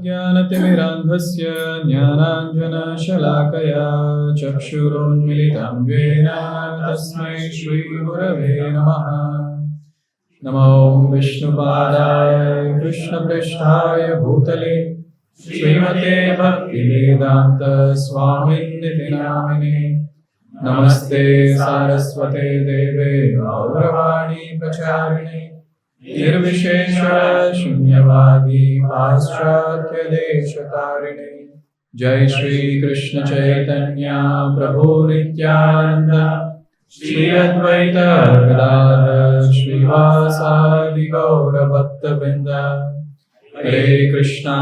ज्ञानतिमिरान्धस्य ज्ञानाञ्जनशलाकया चक्षुरुन्मिलितं येन तस्मै श्रीगुरवे नमः। नमो विष्णुपादाय कृष्णपृष्ठाय भूतले श्रीमते भक्तिवेदान्त स्वामिनिति नामिने। नमस्ते सारस्वते देवे गौरवाणी प्रचारिणे निर्विशेष शून्यवादी पाश्चात्य देशतारिणे। जय श्री कृष्ण चैतन्य प्रभु नित्यानंद श्री अद्वैत गदाधर श्रीवासादि गौर भक्तवृंद। हरे कृष्णा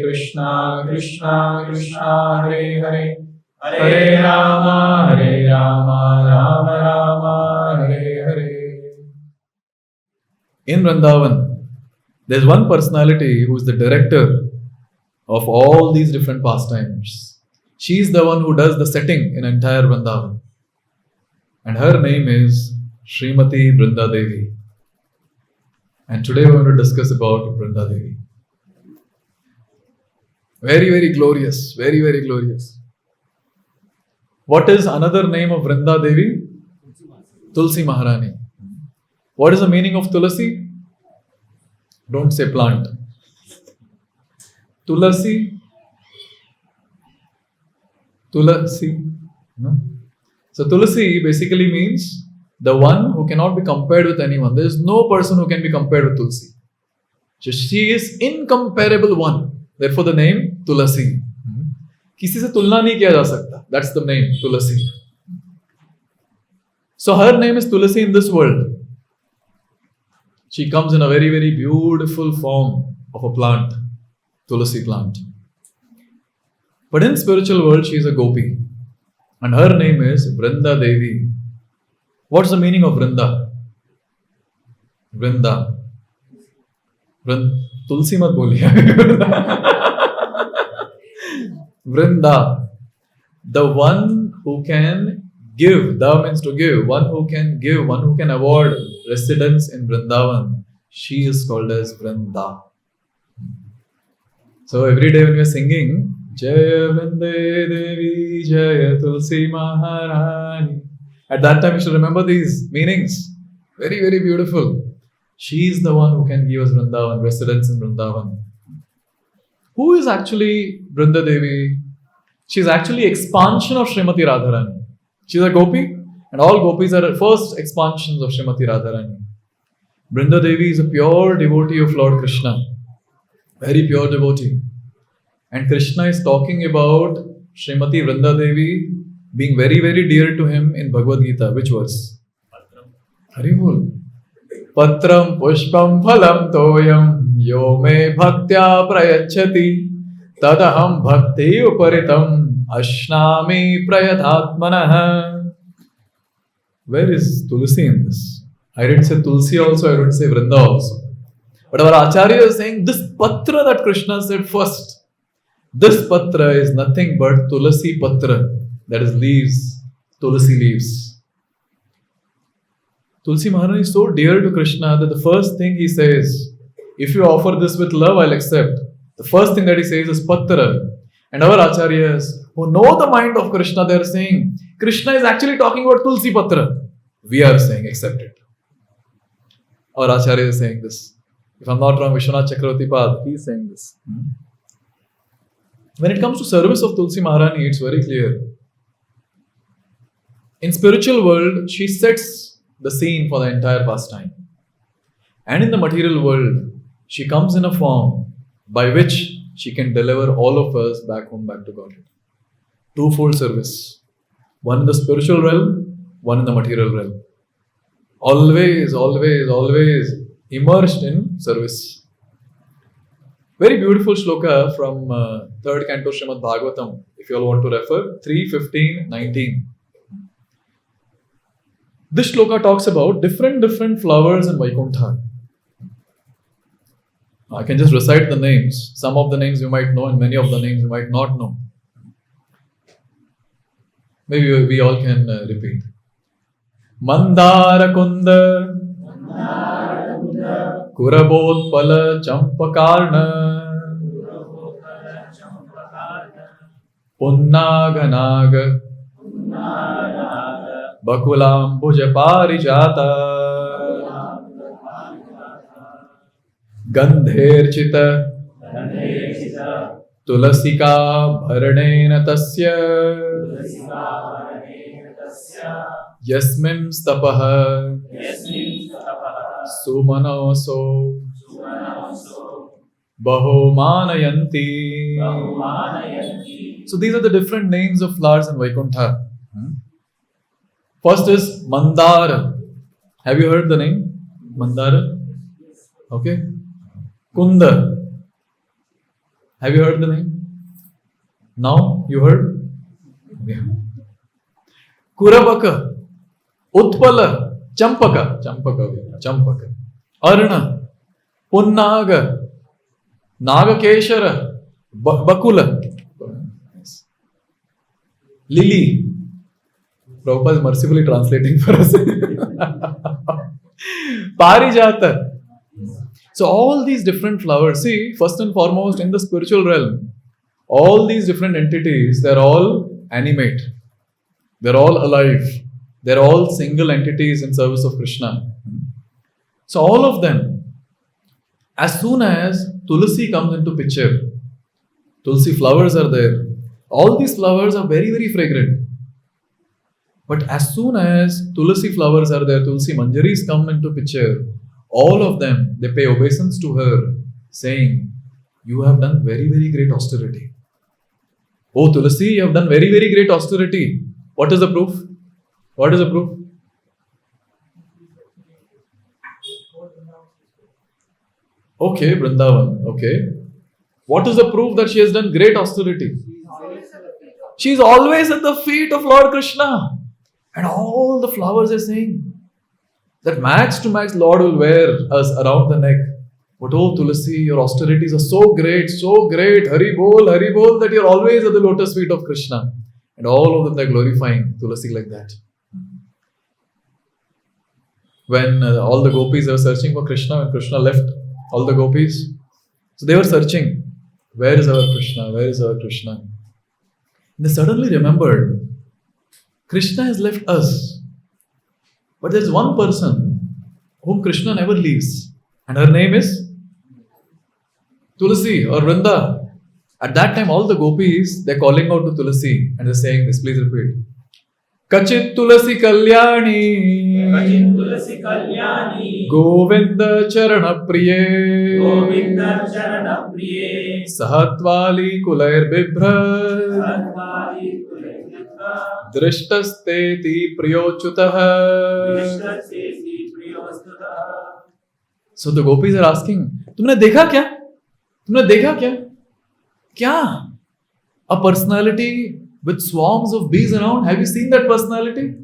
कृष्णा कृष्णा हरे हरे, हरे Ram Ram Ram Hare Hare. In Vrindavan, there's one personality who is the director of all these different pastimes. She is the one who does the setting in entire Vrindavan. And her name is Srimati Vrinda Devi. And today we're going to discuss about Vrinda Devi. Very, very glorious. Very, very glorious. What is another name of Vrinda Devi? Tulsi Maharani. What is the meaning of Tulasi? Don't say plant. Tulasi. No? So Tulasi basically means the one who cannot be compared with anyone. There is no person who can be compared with Tulasi. So she is incomparable one. Therefore the name Tulasi. किसी से तुलना नहीं किया जा सकता. That's the name Tulasi. So her name is Tulasi in this world. She comes in a very, very beautiful form of a plant, Tulasi plant. But in spiritual world, she is a gopi. And her name is Vrinda Devi. What's the meaning of Vrinda? Vrinda. Tulsi mat boliye. Vrinda. The one who can give. Da means to give. One who can give. One who can award residence in Vrindavan. She is called as Vrinda. So every day when we are singing, Jaya Vrinda Devi, Jaya Tulsi Maharani. At that time, you should remember these meanings. Very, very beautiful. She is the one who can give us Vrindavan, residence in Vrindavan. Who is actually Vrinda Devi? She is actually expansion of Srimati Radharani. She is a gopi, and all gopis are first expansions of Srimati Radharani. Vrinda Devi is a pure devotee of Lord Krishna. Very pure devotee. And Krishna is talking about Srimati Vrinda Devi being very, very dear to him in Bhagavad Gita. Which verse? Haribol. Patram pushpam phalam toyam yo me bhaktya prayachati tadaham bhakti uparitam ashnami prayathatmanah. Where is Tulasi in this? I didn't say Tulsi also, I didn't say Vrinda also. But our Acharya is saying this patra that Krishna said first. This patra is nothing but Tulasi patra, that is leaves, Tulasi leaves. Tulsi Maharani is so dear to Krishna that the first thing he says, if you offer this with love, I'll accept. The first thing that he says is patra. And our Acharyas who know the mind of Krishna, they are saying, Krishna is actually talking about Tulsi patra. We are saying, accept it. Our Acharya is saying this. If I'm not wrong, Vishwanath Chakravarti Pad, he is saying this. When it comes to service of Tulsi Maharani, it's very clear. In spiritual world, she sets the scene for the entire pastime. And in the material world, she comes in a form by which she can deliver all of us back home, back to Godhead. Twofold service. One in the spiritual realm, one in the material realm. Always, always, always immersed in service. Very beautiful shloka from 3rd canto Srimad Bhagavatam, if you all want to refer, 3:15-19. This shloka talks about different flowers in Vaikuntha. I can just recite the names. Some of the names you might know and many of the names you might not know. Maybe we all can repeat. Mandara Kunda, Kurabodpala Champakarna, punnāga-nāga bakulambuja-parijāta gandherchita tulasika-bharanena tasya yasmin stapaha sumanoso baho-manayanti. So these are the different names of flowers in Vaikuntha. First is Mandara. Have you heard the name? Mandara? Okay. Kunda. Have you heard the name? Now you heard? Yeah. Kurabaka. Utpala. Champaka. Champaka. Arna. Punnaga. Nagakeshara. Bakula. Lily. Prabhupada is mercifully translating for us. Parijata. So all these different flowers, see, first and foremost in the spiritual realm, all these different entities, they're all animate. They're all alive. They're all single entities in service of Krishna. So all of them, as soon as Tulasi comes into picture, Tulsi flowers are there. All these flowers are very, very fragrant. But as soon as Tulasi flowers are there, Tulsi manjaris come into picture, all of them, they pay obeisance to her, saying, you have done very, very great austerity. Oh Tulasi, you have done very, very great austerity. What is the proof? What is the proof? Okay, Vrindavan. Okay. What is the proof that she has done great austerity? She is always at the feet of Lord Krishna. And all the flowers are saying that max to max Lord will wear us around the neck. But oh Tulasi, your austerities are so great, Hari Bol, that you're always at the lotus feet of Krishna. And all of them are glorifying Tulasi like that. When all the gopis were searching for Krishna, when Krishna left all the gopis, so they were searching, where is our Krishna? Where is our Krishna? And they suddenly remembered, Krishna has left us. But there's one person whom Krishna never leaves. And her name is Tulasi or Vrinda. At that time, all the gopis, they're calling out to Tulasi and they're saying this. Please repeat. Kachit Tulasi Kalyani Govinda Charana Priye Sahatvali Kulair Bibhra Drishtasteti Priyochutaha. So the gopis are asking, तुमने देखा क्या? तुमने देखा क्या? क्या? A personality with swarms of bees around. Have you seen that personality?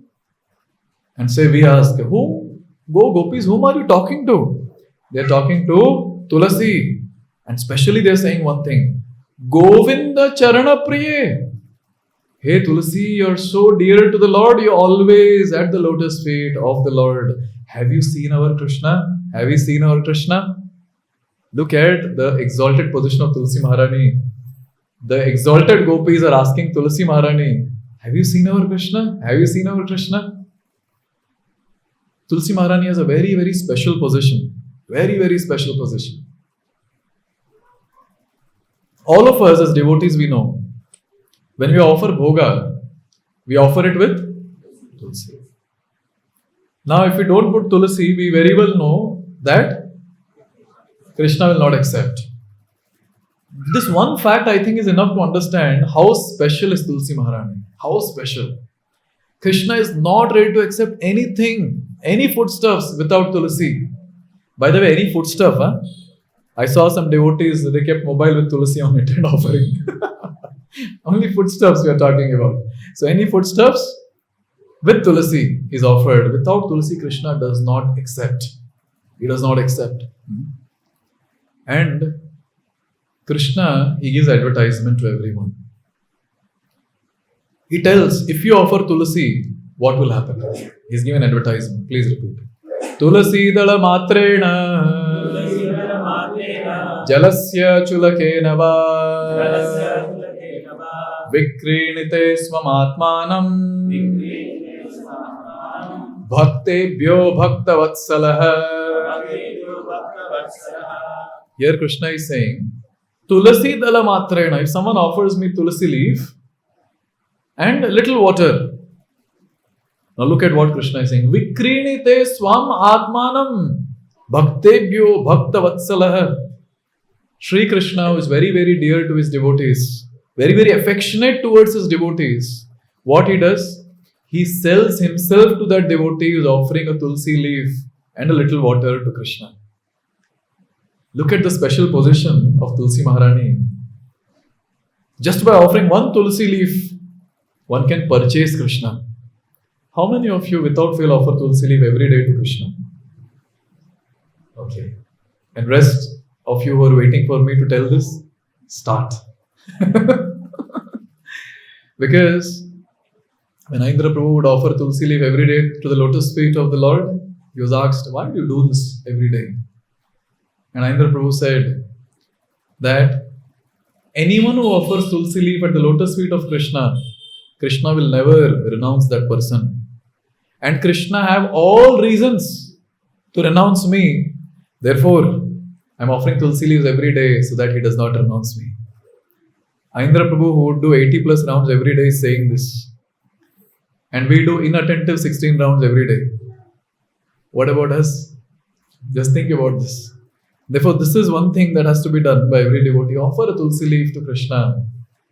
And say we ask, who? Go gopis, whom are you talking to? They are talking to Tulasi. And especially they are saying one thing. Govinda Charana Priye. Hey Tulasi, you're so dear to the Lord, you're always at the lotus feet of the Lord. Have you seen our Krishna? Have you seen our Krishna? Look at the exalted position of Tulsi Maharani. The exalted gopis are asking Tulsi Maharani, have you seen our Krishna? Have you seen our Krishna? Tulsi Maharani has a very, very special position. Very, very special position. All of us as devotees, we know, when we offer bhoga, we offer it with Tulsi. Now, if we don't put Tulsi, we very well know that Krishna will not accept. This one fact, I think, is enough to understand how special is Tulsi Maharani. How special. Krishna is not ready to accept anything, any foodstuffs without Tulsi. By the way, any foodstuff, huh? I saw some devotees, they kept mobile with Tulsi on it and offering. Only foodstuffs we are talking about. So any foodstuffs with Tulasi is offered. Without Tulasi, Krishna does not accept. He does not accept. And Krishna, he gives advertisement to everyone. He tells, if you offer Tulasi, what will happen? He's given advertisement. Please repeat. Tulasi dala matrena jalasya chulakena va vikrinite swamatmanam bhaktebhyo bhaktavatsalah. Here Krishna is saying, Tulasi dala matrena, if someone offers me tulasi leaf and a little water. Now look at what Krishna is saying. Vikrinite swam atmanam bhaktebhyo bhaktavatsalah. Sri Krishna is very, very dear to his devotees, very, very affectionate towards his devotees. What he does? He sells himself to that devotee who is offering a tulsi leaf and a little water to Krishna. Look at the special position of Tulsi Maharani. Just by offering one tulsi leaf, one can purchase Krishna. How many of you without fail offer tulsi leaf every day to Krishna? Okay. And rest of you who are waiting for me to tell this, start. Because when Indra Prabhu would offer tulsi leaf every day to the lotus feet of the Lord, he was asked, why do you do this every day? And Indra Prabhu said that anyone who offers tulsi leaf at the lotus feet of Krishna, Krishna will never renounce that person. And Krishna have all reasons to renounce me. Therefore, I am offering tulsi leaves every day so that he does not renounce me. Indra Prabhu, who would do 80 plus rounds every day, is saying this. And we do inattentive 16 rounds every day. What about us? Just think about this. Therefore, this is one thing that has to be done by every devotee. Offer a tulsi leaf to Krishna.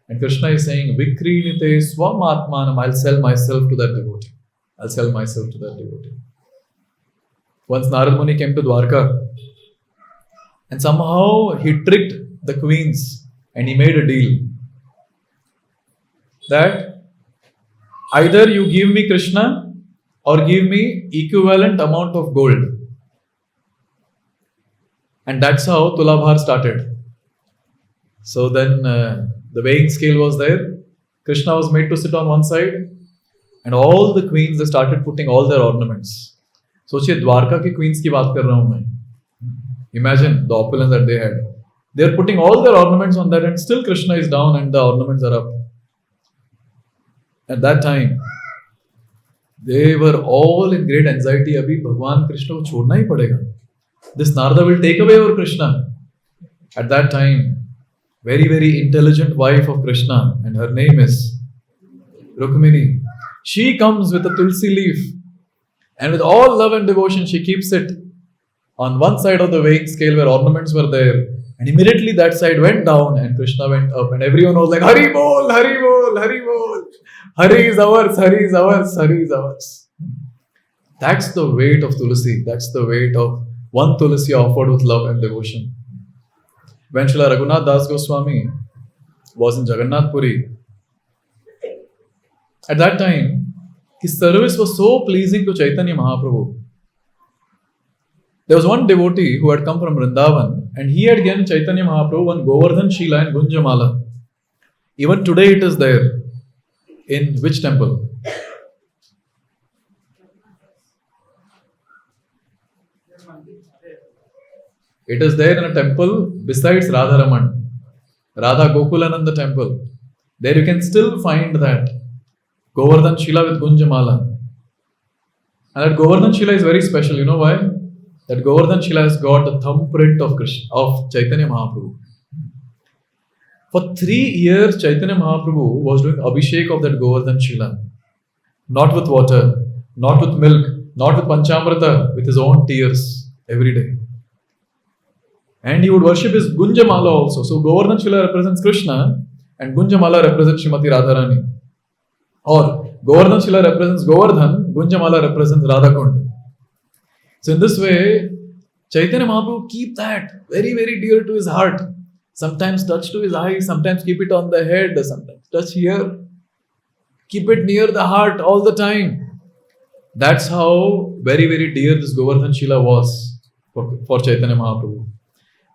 And Krishna is saying, Vikrinite swam atmanam, I'll sell myself to that devotee. I'll sell myself to that devotee. Once Narad Muni came to Dwarka, and somehow he tricked the queens and he made a deal that either you give me Krishna or give me equivalent amount of gold. And that's how Tulabhar started. So then the weighing scale was there. Krishna was made to sit on one side and all the queens, they started putting all their ornaments. सोचिए द्वारका के queens की बात कर रहा हूं मैं. Imagine the opulence that they had. They are putting all their ornaments on that and still Krishna is down and the ornaments are up. At that time, they were all in great anxiety. Abhi Bhagwan Krishna को छोड़ना ही पड़ेगा. This Narada will take away our Krishna. At that time, very, very intelligent wife of Krishna, and her name is Rukmini. She comes with a tulsi leaf, and with all love and devotion, she keeps it on one side of the weighing scale where ornaments were there. And immediately that side went down and Krishna went up, and everyone was like, Hari Bol, Hari Bol, Hari Bol. Hari is ours, Hari is ours, Hari is ours. That's the weight of Tulasi. That's the weight of one Tulasi offered with love and devotion. When Srila Raghunath Das Goswami was in Jagannath Puri, at that time, his service was so pleasing to Chaitanya Mahaprabhu. There was one devotee who had come from Vrindavan, and he had given Chaitanya Mahaprabhu one Govardhan Shila and Gunjamala. Even today it is there. In which temple? It is there in a temple besides Radharaman, Radha Gokulananda temple. There you can still find that Govardhan Shila with Gunjamala. And that Govardhan Shila is very special. You know why? That Govardhan Shila has got the thumbprint of Chaitanya Mahaprabhu. For 3 years, Chaitanya Mahaprabhu was doing abhishek of that Govardhan Shila. Not with water, not with milk, not with panchamrita, with his own tears every day. And he would worship his Gunjamala also. So Govardhan Shila represents Krishna and Gunjamala represents Srimati Radharani. Or Govardhan Shila represents Govardhan, Gunjamala represents Radhakund. So in this way, Chaitanya Mahaprabhu keep that very, very dear to his heart. Sometimes touch to his eyes, sometimes keep it on the head, sometimes touch here. Keep it near the heart all the time. That's how very, very dear this Govardhan Shila was for Chaitanya Mahaprabhu.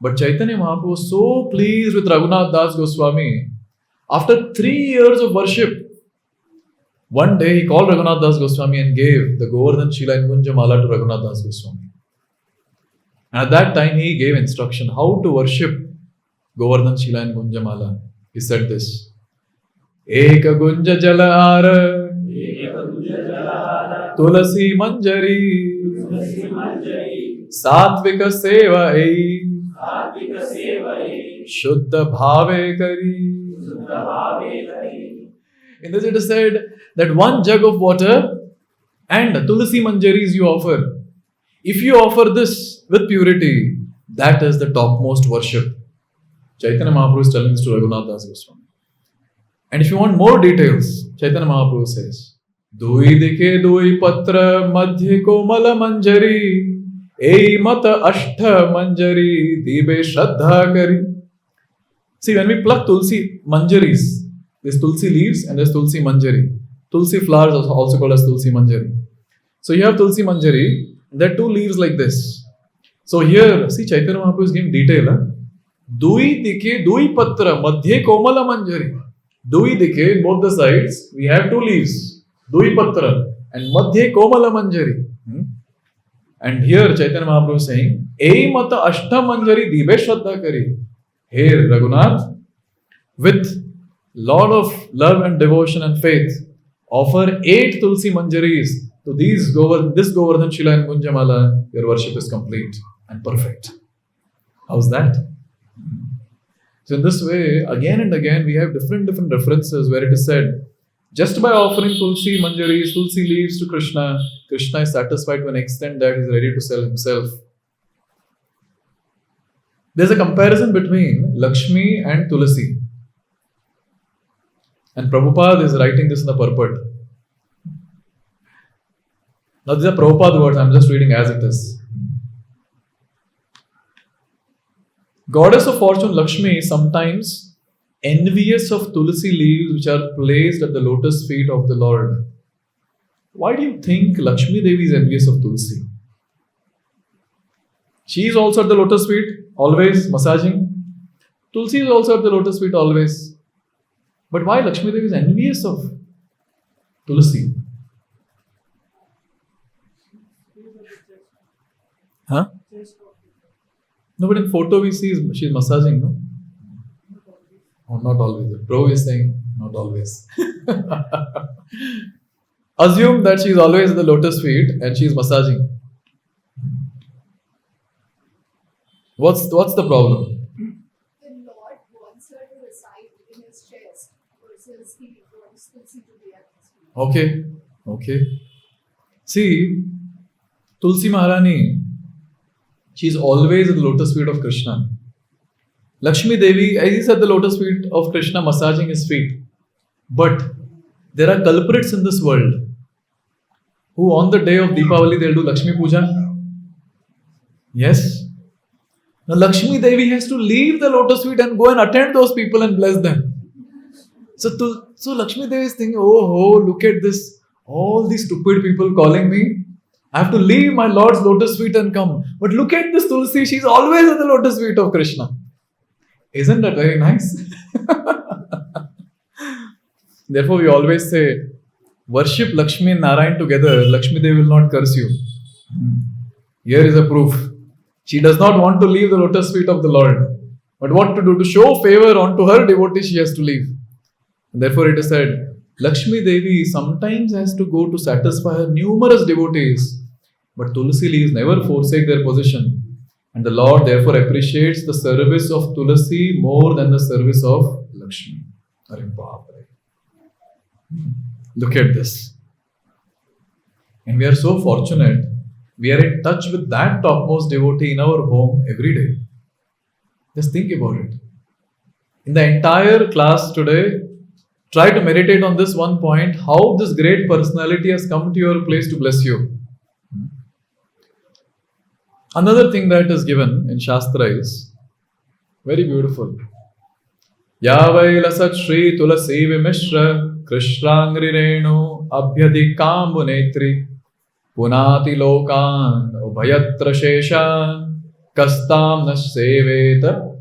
But Chaitanya Mahaprabhu was so pleased with Raghunath Das Goswami. After 3 years of worship, one day he called Raghunath Das Goswami and gave the Govardhan Shila and Gunjamala to Raghunath Das Goswami. And at that time he gave instruction how to worship Govardhan Shila and Gunjamala. He said this: Eka gunja jala Tulasi manjari Satvika seva Shuddha bhave kari. In this it is said that one jug of water and Tulasi manjaris you offer. If you offer this with purity, that is the topmost worship. Chaitanya Mahaprabhu is telling this to Raghunath Das Goswami. And if you want more details, Chaitanya Mahaprabhu says, Dui dike dui patra madhye komala manjari ei mata ashtha manjari dibe shraddha kari. See, when we pluck tulsi manjaris, there's tulsi leaves and there's tulsi manjari. Tulsi flowers are also called as tulsi manjari. So you have tulsi manjari, there are two leaves like this. So here, see, Chaitanya Mahaprabhu is giving detail. Dui dike dui patra madhye komala manjari. Dui dike, in both the sides, we have two leaves. Dui patra and madhye komala manjari. And here Chaitanya Mahaprabhu is saying, Ei mata ashta manjari dibe shraddha kari. Here Raghunath, with lot of love and devotion and faith, offer 8 tulsi manjaris to this Govardhan Shila and Gunjamala. Your worship is complete and perfect. How's that? So in this way, again and again, we have different references where it is said, just by offering tulsi manjaris, tulsi leaves to Krishna, Krishna is satisfied to an extent that he is ready to sell himself. There's a comparison between Lakshmi and Tulasi. And Prabhupada is writing this in the purport. Now these are Prabhupada words, I'm just reading as it is. Goddess of fortune Lakshmi is sometimes envious of Tulasi leaves which are placed at the lotus feet of the Lord. Why do you think Lakshmi Devi is envious of Tulasi? She is also at the lotus feet, always massaging. Tulasi is also at the lotus feet, always. But why Lakshmi Devi is envious of Tulasi? Huh? No, but in photo we see she is massaging, no? Oh, not always. Prabhu is saying, not always. Assume that she is always at the lotus feet and she is massaging. What's the problem? The Lord wants her to reside in his chest versus he wants Tulsi to be at his feet. Okay. See, Tulsi Maharani, she is always at the lotus feet of Krishna. Lakshmi Devi is at the lotus feet of Krishna massaging his feet. But there are culprits in this world who on the day of Deepavali they'll do Lakshmi Puja. Yes. Now Lakshmi Devi has to leave the lotus feet and go and attend those people and bless them. So Lakshmi Devi is thinking, oh, look at this. All these stupid people calling me. I have to leave my Lord's lotus feet and come. But look at this Tulsi. She's always at the lotus feet of Krishna. Isn't that very nice? Therefore, we always say, worship Lakshmi and Narayan together. Lakshmi Devi will not curse you. Here is a proof. She does not want to leave the lotus feet of the Lord. But what to do? To show favor onto her devotee, she has to leave. And therefore, it is said, Lakshmi Devi sometimes has to go to satisfy her numerous devotees. But Tulasi leaves never forsake their position. And the Lord therefore appreciates the service of Tulasi more than the service of Lakshmi. Look at this. And we are so fortunate. We are in touch with that topmost devotee in our home every day. Just think about it. In the entire class today, try to meditate on this one point, how this great personality has come to your place to bless you. Another thing that is given in Shastra is very beautiful. Yavailasat Shri Tulasi Vimishra Krishnangri-renu abhyadhikambu-netri punati lokan ubhayatra sheshan kastam naseveta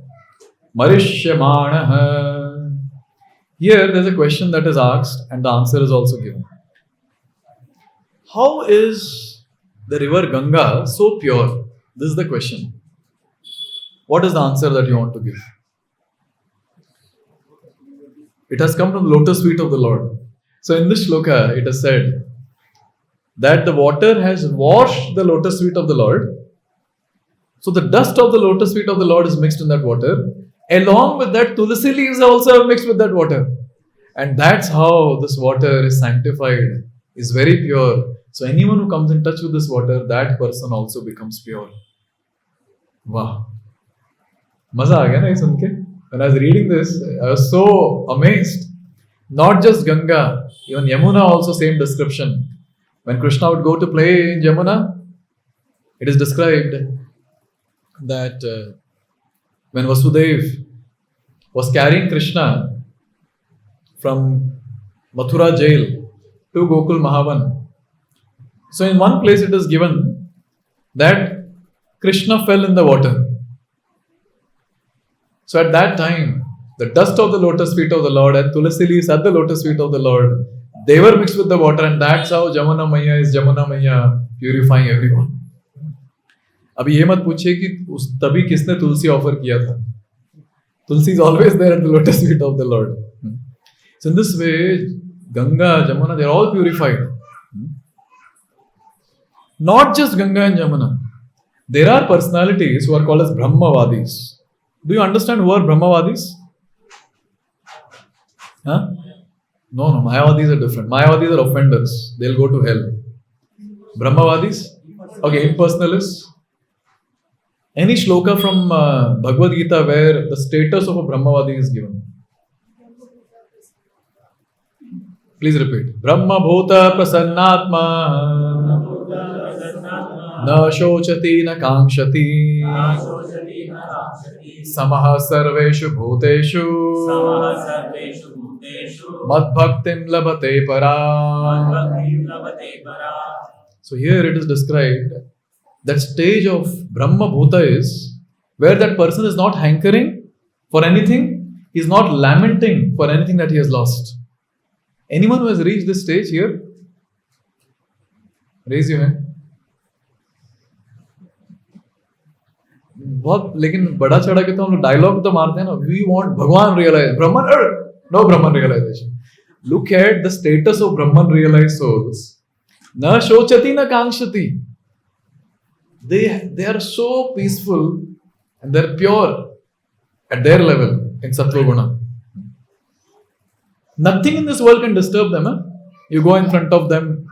marishyamanaha. Here there is a question that is asked and the answer is also given. How is the river Ganga so pure? This is the question. What is the answer that you want to give? It has come from the lotus feet of the Lord. So in this shloka, it is said that the water has washed the lotus feet of the Lord. So the dust of the lotus feet of the Lord is mixed in that water. Along with that, Tulasi leaves are also mixed with that water. And that's how this water is sanctified, is very pure. So anyone who comes in touch with this water, that person also becomes pure. Wow. Maza aa gaya na ye sun ke? When I was reading this, I was so amazed. Not just Ganga, even Yamuna also same description. When Krishna would go to play in Yamuna, it is described that when Vasudev was carrying Krishna from Mathura jail to Gokul Mahavan. So in one place it is given that Krishna fell in the water. So at that time, the dust of the lotus feet of the Lord and Tulasi leaves at the lotus feet of the Lord, they were mixed with the water, and that's how Jamuna Maiya is Jamuna Maiya, purifying everyone. अभी ये मत पूछिए कि उस तभी किसने तुलसी offer किया था. Tulsi is always there at the lotus feet of the Lord. So in this way, Ganga, Jamuna, they are all purified. Not just Ganga and Jamuna. There are personalities who are called as Brahmavadis. Do you understand who are Brahmavadis? Huh? No, Mayavadis are different. Mayavadis are offenders. They'll go to hell. Brahmavadis? Okay, impersonalists. Any shloka from Bhagavad Gita where the status of a Brahmavadi is given? Please repeat. Brahma bhuta prasannatma na shochati na kankshati samaha sarveshu bhuteshu madbhaktim labhate para. So here it is described that stage of Brahma Bhuta is where that person is not hankering for anything, he is not lamenting for anything that he has lost. Anyone who has reached this stage here, raise your hand. बहुत लेकिन बड़ा चढ़ा के तो हम लोग dialogue तो मारते हैं ना. We want Bhagwan realize Brahman. No Brahman realization. Look at the status of Brahman realized souls. Na shochati na kankshati. They are so peaceful and they're pure at their level in Sattva Guna. Nothing in this world can disturb them. You go in front of them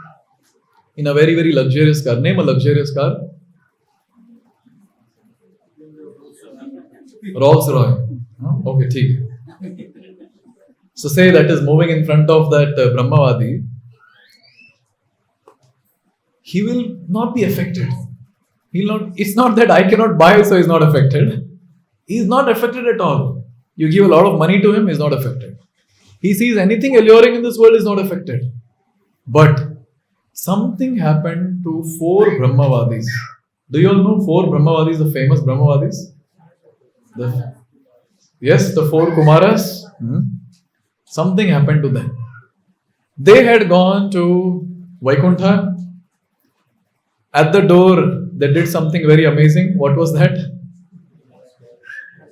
in a very, very luxurious car. Name a luxurious car. Rolls Royce. Okay, theek. So say that is moving in front of that Brahmavadi. He will not be affected. It's not that I cannot buy, so he's not affected. He's not affected at all. You give a lot of money to him, he's not affected. He sees anything alluring in this world, is not affected. But something happened to 4 Brahmavadis. Do you all know 4 Brahmavadis, the famous Brahmavadis? Yes, the 4 Kumaras. Something happened to them. They had gone to Vaikuntha. At the door, they did something very amazing. What was that?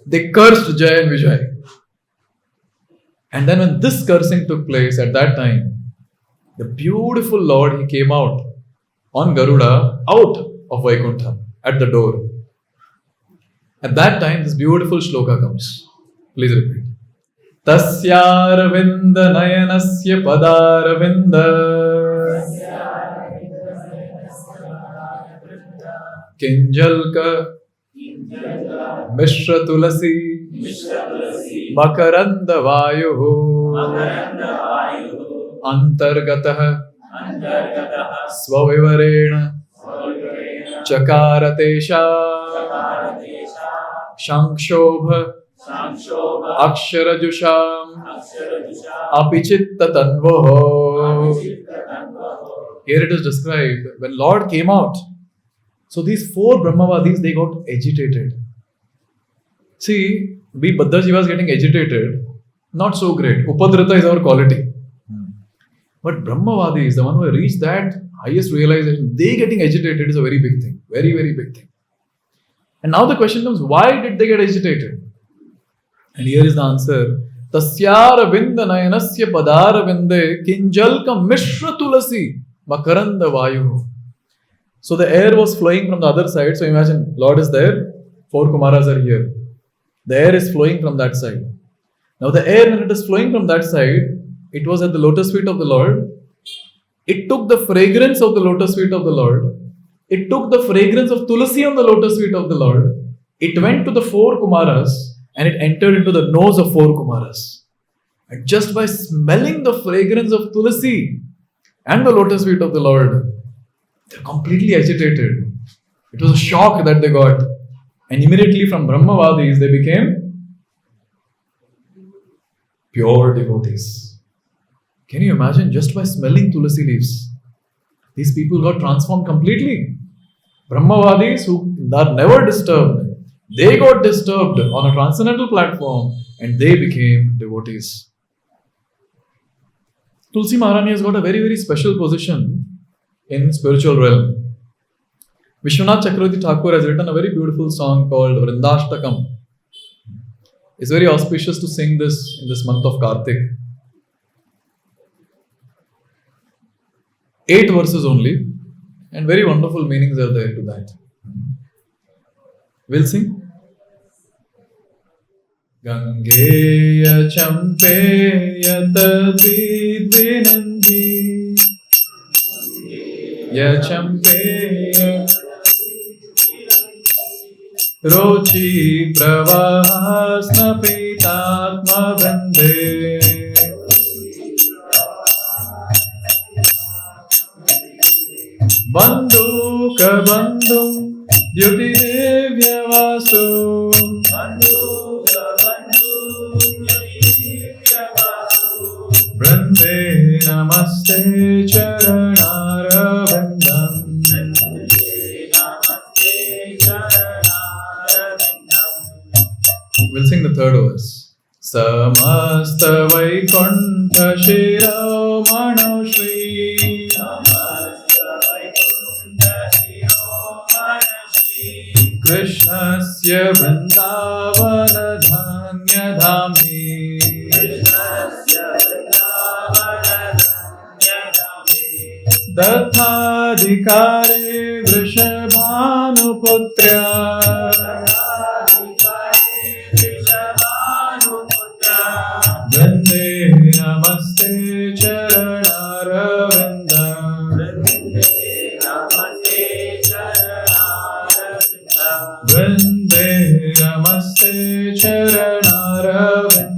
They cursed Jay and Vijay. And then when this cursing took place at that time, the beautiful Lord, he came out on Garuda, out of Vaikuntha, at the door. At that time, this beautiful shloka comes. Please repeat. Tasya-āravindam nayanasya pada-ājñayā Kinjalka Mishra Tulasi Makaranda Vayuhu Antargatah Svavivarena Chakaratesha Shankshobha Aksharajusham Apichitta-tanvoho. Here it is described when Lord came out. So these 4 Brahmavadis, they got agitated. See, Bhadra was getting agitated. Not so great. Upadrita is our quality. But Brahmavadis, the one who reached that highest realization, they getting agitated is a very big thing. Very, very big thing. And now the question comes, why did they get agitated? And here is the answer. tasya-āravindam-nayanasya padāravinde kinjalkam mishra Tulasi makaranda vayu. So the air was flowing from the other side. So imagine, Lord is there, 4 Kumaras are here. The air is flowing from that side. Now the air, when it is flowing from that side, it was at the lotus feet of the Lord. It took the fragrance of the lotus feet of the Lord. It took the fragrance of Tulasi on the lotus feet of the Lord. It went to the 4 Kumaras and it entered into the nose of 4 Kumaras. And just by smelling the fragrance of Tulasi and the lotus feet of the Lord, they're completely agitated. It was a shock that they got. And immediately from Brahmavadis, they became pure devotees. Can you imagine? Just by smelling Tulasi leaves, these people got transformed completely. Brahmavadis who are never disturbed, they got disturbed on a transcendental platform and they became devotees. Tulsi Maharani has got a very, very special position in spiritual realm. Vishwanath Chakravarti Thakur has written a very beautiful song called Vrindashtakam. It's very auspicious to sing this in this month of Kartik. 8 verses only, and very wonderful meanings are there to that. We'll sing. Gāńgeya-cāmpeya-tad id-vinindi. Ya-cāmpeya rocih pravāha-snapitātma-vr. bandhūka-bandhu-dyuti-divya-vāso. Vrinde namaste caran āravindam. We'll sing the third verse. Samasta-vaikun Shri Krishnasya Vrndavanadhanya-dhāmni. Dattādhikāre vrishabhānu-putryā. Vrinde namaste caran āravindam. Vrinde namaste caran āravindam.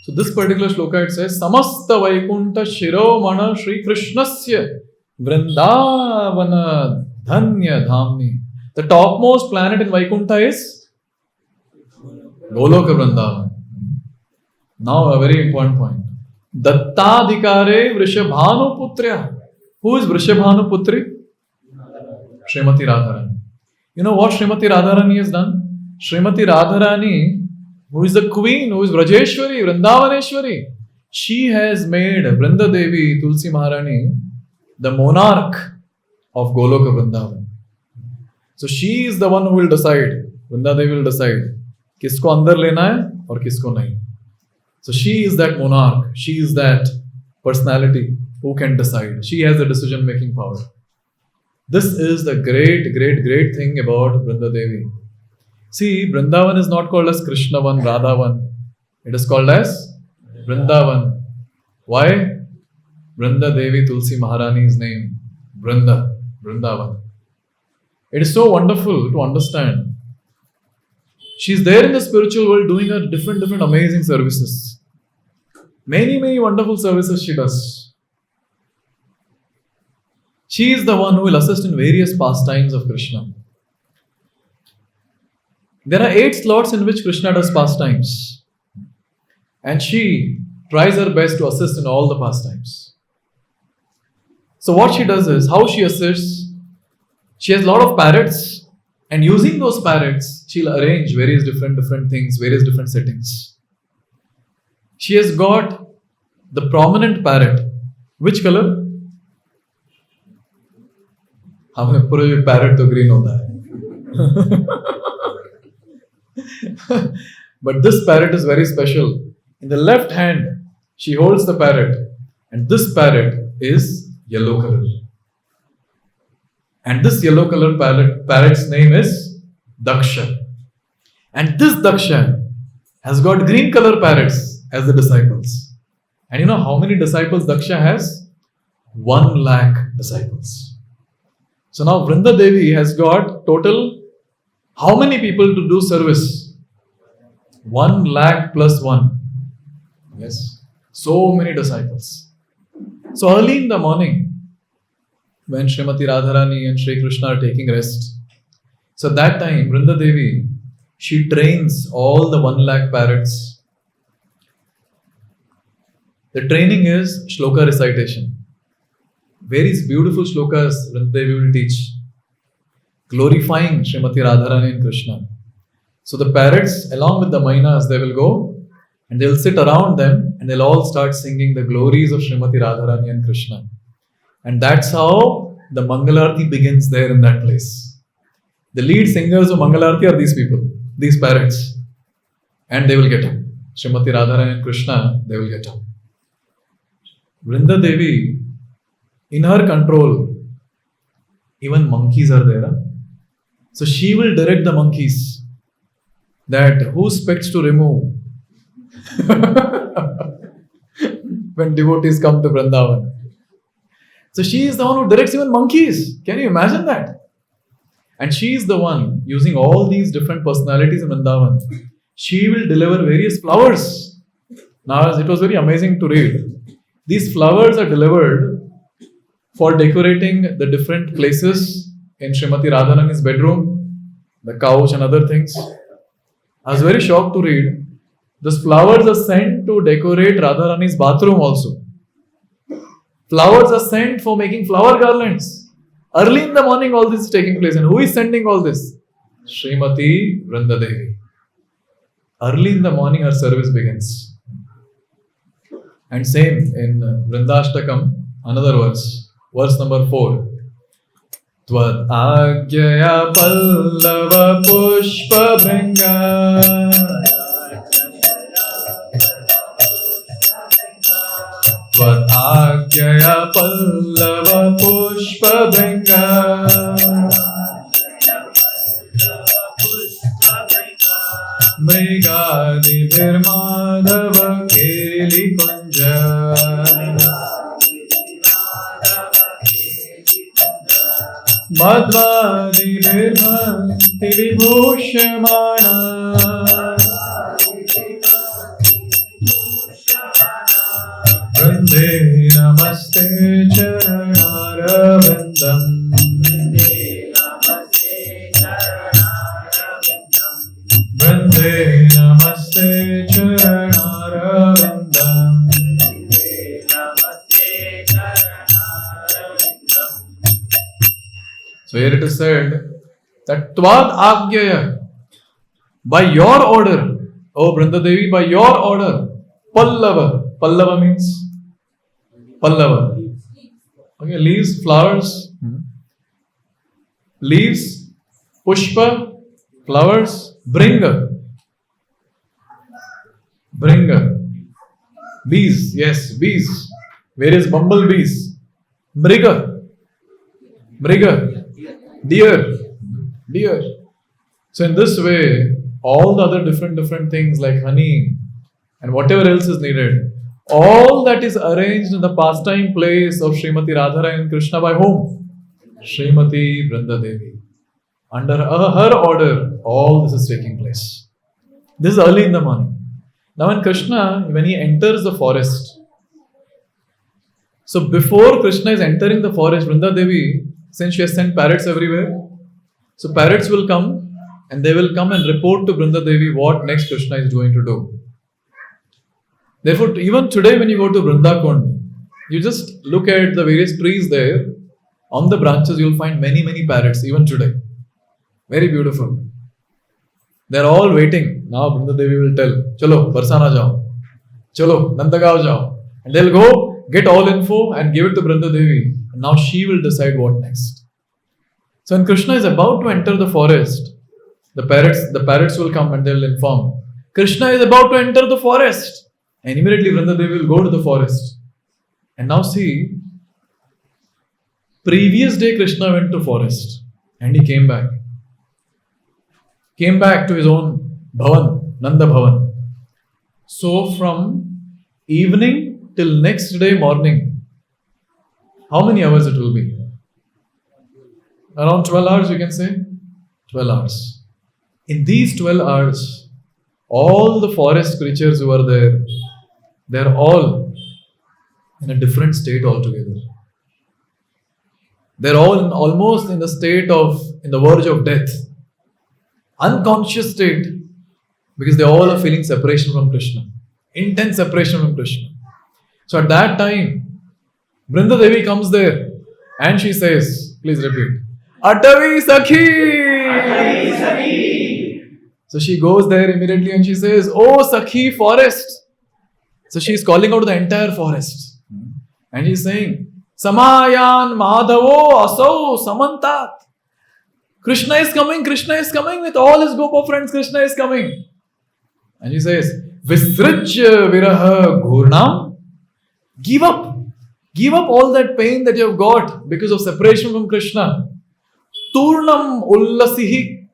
So this particular shloka, it says samasta-vaikun āśriyād Shri Krishnasya Vrindavana-dhanya-dhāmni. The topmost planet in Vaikuntha is Goloka Vrindavan. Now a very important point. Dattādhikāre Vrishabhānu-putryā. Who is Vrishabhānu-putri? Srimati Radharani. You know what Srimati Radharani has done? Srimati Radharani, who is the queen, who is Vrajeshwari, Vrindavaneshwari, she has made Vrinda Devi Tulsi Maharani the monarch of Goloka Vrindavan. So she is the one who will decide. Vrinda Devi will decide kisko andar lena hai aur kisko nahi. So she is that monarch. She is that personality who can decide. She has the decision making power. This is the great, great, great thing about Vrinda Devi. See, Vrindavan is not called as Krishnavan, Radhavan. It is called as Vrindavan. Why? Vrinda Devi Tulsi Maharani's name. Vrindavan. It is so wonderful to understand. She is there in the spiritual world doing her different amazing services. Many wonderful services she does. She is the one who will assist in various pastimes of Krishna. There are 8 slots in which Krishna does pastimes. And she tries her best to assist in all the pastimes. So what she does is, how she assists, she has a lot of parrots, and using those parrots, she'll arrange various different things, various different settings. She has got the prominent parrot. Which color? हमें पूरा ये parrot तो green होता है. But this parrot is very special. In the left hand, she holds the parrot, and this parrot is yellow color. And this yellow color parrot's name is Daksha. And this Daksha has got green color parrots as the disciples. And you know how many disciples Daksha has? 1,00,000 disciples. So now Vrinda Devi has got total how many people to do service? 1,00,000 plus 1. Yes. So many disciples. So early in the morning, when Srimati Radharani and Shri Krishna are taking rest, so that time Vrinda Devi, she trains all the 1,00,000 parrots. The training is shloka recitation. Various beautiful shlokas Vrinda Devi will teach, glorifying Srimati Radharani and Krishna. So the parrots, along with the Mainas, they will go and they'll sit around them and they'll all start singing the glories of Srimati Radharani and Krishna. And that's how the Mangalarti begins there in that place. The lead singers of Mangalarti are these people, these parrots. And they will get up. Srimati Radharani and Krishna, they will get up. Vrinda Devi, in her control, even monkeys are there. So she will direct the monkeys that whose specs to remove when devotees come to Vrindavan. So she is the one who directs even monkeys. Can you imagine that? And she is the one using all these different personalities in Vrindavan. She will deliver various flowers. Now it was very amazing to read. These flowers are delivered for decorating the different places in Srimati Radharani's bedroom, the couch and other things. I was very shocked to read. These flowers are sent to decorate Radharani's bathroom also. Flowers are sent for making flower garlands. Early in the morning all this is taking place. And who is sending all this? Srimati Vrinda Devi. Early in the morning her service begins. And same in Vrindashtakam, another verse number 4. Tvad-ājñayā pallava-puspabhringa Tvad-ājñayā pallava-puspabhringa mādhava-keli-kuñjāh madhva-vibhushamana Vrinde namaste caran-āravindam Vrinde namaste caran-āravindam So here it is said that tvad-ājñayā, by your order, O Vrinda Devi, by your order, pallava means pallava. Okay, leaves, flowers, leaves, pushpa, flowers, bringa, bees, yes, bees, various bumblebees, mriga, deer. So in this way, all the other different things like honey and whatever else is needed, all that is arranged in the pastime place of Srimati Radharani and Krishna by whom? Srimati Vrinda Devi. Under her order, all this is taking place. This is early in the morning. Now when Krishna, when he enters the forest, so before Krishna is entering the forest, Vrinda Devi, since she has sent parrots everywhere, so parrots will come and they will come and report to Vrinda Devi what next Krishna is going to do. Therefore, even today when you go to Vrindakund, you just look at the various trees there. On the branches, you will find many parrots, even today. Very beautiful. They are all waiting. Now Vrinda Devi will tell, Chalo, Barsana jao. Chalo, Nandagaon jao. And they'll go, get all info and give it to Vrinda Devi. And now she will decide what next. So when Krishna is about to enter the forest, the parrots will come and they will inform, Krishna is about to enter the forest. And immediately Vrinda Devi will go to the forest. And now see, previous day Krishna went to forest and he came back. Came back to his own bhavan, Nanda Bhavan. So from evening till next day morning, how many hours it will be? Around 12 hours you can say? 12 hours. In these 12 hours, all the forest creatures who are there, they are all in a different state altogether. They are all almost in the verge of death. Unconscious state. Because they all are feeling separation from Krishna. Intense separation from Krishna. So at that time, Vrinda Devi comes there and she says, please repeat, Atavi Sakhi! So she goes there immediately and she says, oh Sakhi forest. So she is calling out the entire forest. And she is saying, Samayan Madhavo Asau Samantat. Krishna is coming with all his group of friends. Krishna is coming. And she says, Visrich Viraha Ghurnam. Give up all that pain that you have got because of separation from Krishna. Turnam Ullasihi.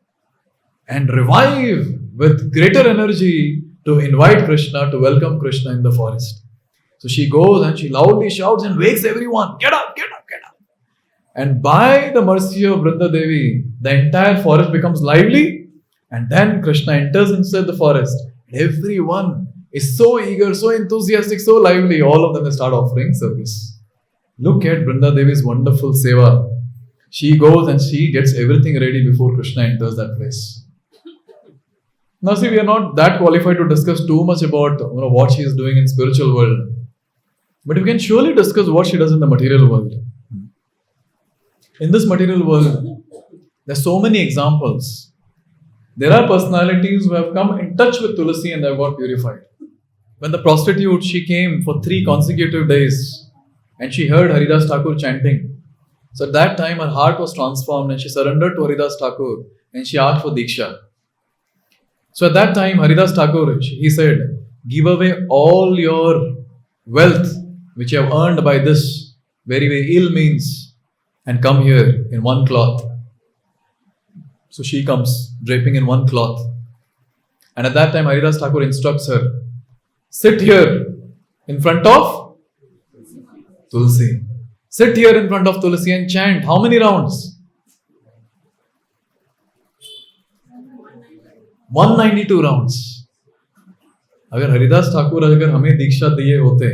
And revive with greater energy to invite Krishna, to welcome Krishna in the forest. So she goes and she loudly shouts and wakes everyone. Get up, get up, get up. And by the mercy of Vrinda Devi, the entire forest becomes lively. And then Krishna enters inside the forest. Everyone is so eager, so enthusiastic, so lively. All of them start offering service. Look at Vrinda Devi's wonderful seva. She goes and she gets everything ready before Krishna enters that place. Now see, we are not that qualified to discuss too much about what she is doing in spiritual world. But we can surely discuss what she does in the material world. In this material world, there are so many examples. There are personalities who have come in touch with Tulasi and they have got purified. When the prostitute, she came for 3 consecutive days and she heard Haridas Thakur chanting. So at that time her heart was transformed and she surrendered to Haridas Thakur and she asked for Diksha. So at that time Haridas Thakur, he said, give away all your wealth which you have earned by this very, very ill means and come here in one cloth. So she comes draping in one cloth. And at that time Haridas Thakur instructs her, sit here in front of Tulasi. Sit here in front of Tulasi and chant. How many rounds? 192 rounds. अगर हरिदास ठाकुर अगर हमें दीक्षा दिए होते,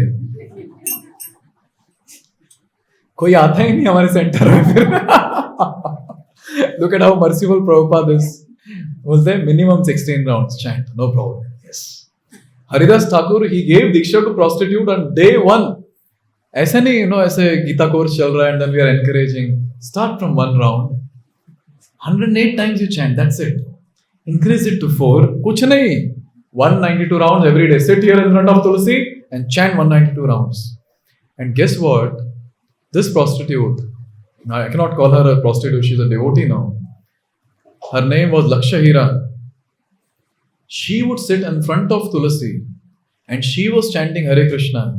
कोई आता ही नहीं हमारे centre में फिर. Look at how merciful Prabhupada is. Was there minimum 16 rounds chant? No problem. Yes. Haridas Thakur, he gave Diksha to prostitute on day 1. ऐसे नहीं, ऐसे गीता कोर्स चल रहा है and then we are encouraging. Start from 1 round. 108 times you chant, that's it. Increase it to 4. कुछ नहीं. 192 rounds every day. Sit here in front of Tulasi and chant 192 rounds. And guess what? This prostitute, now I cannot call her a prostitute, she's a devotee now. Her name was Lakshahira. She would sit in front of Tulasi and she was chanting Hare Krishna.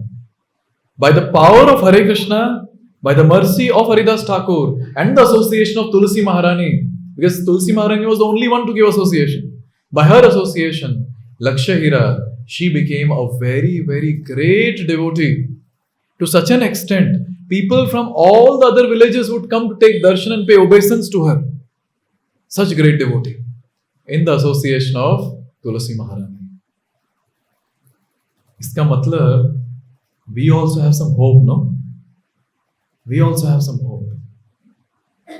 By the power of Hare Krishna, by the mercy of Haridas Thakur and the association of Tulasi Maharani, because Tulasi Maharani was the only one to give association. By her association, Lakshahira, she became a very, very great devotee. To such an extent, people from all the other villages would come to take darshan and pay obeisance to her. Such great devotee in the association of Tulasi Maharani. Iska matlab, we also have some hope, no? We also have some hope.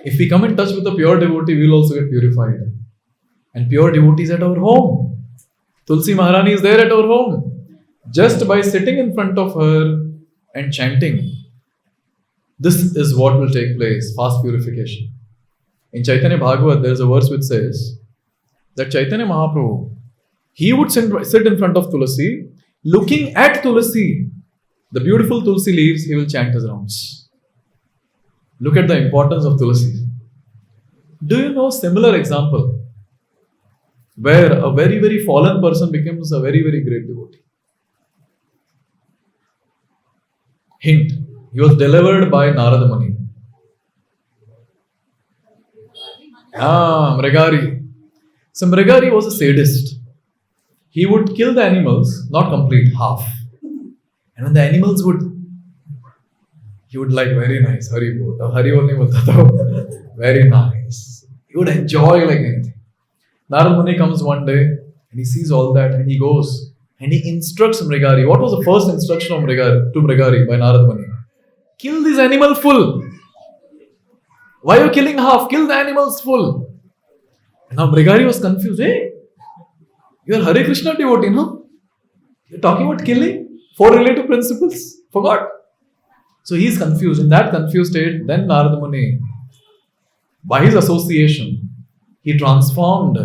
If we come in touch with a pure devotee, we will also get purified. And pure devotees at our home. Tulsi Maharani is there at our home. Just by sitting in front of her and chanting, this is what will take place, fast purification. In Chaitanya Bhagavat, there is a verse which says that Chaitanya Mahaprabhu, he would sit in front of Tulasi, looking at Tulasi, the beautiful Tulsi leaves, he will chant his rounds. Look at the importance of Tulasi. Do you know similar example where a very, very fallen person becomes a very, very great devotee? Hint, he was delivered by Narada Muni. Mrigari. So Mrigari was a sadist. He would kill the animals, not complete, half. And when the animals would, he would like, very nice, Hari bol. Hari bol nahi bolta tha. Very nice. He would enjoy like anything. Narada Muni comes one day and he sees all that and he goes and he instructs Mrigari. What was the first instruction of Mrigari by Narada Muni? Kill this animal full. Why are you killing half? Kill the animals full. And now Mrigari was confused. Hey, you are Hare Krishna devotee, no? You're talking about killing? 4 relative principles? Forgot. So he is confused. In that confused state, then Narada Muni, by his association, he transformed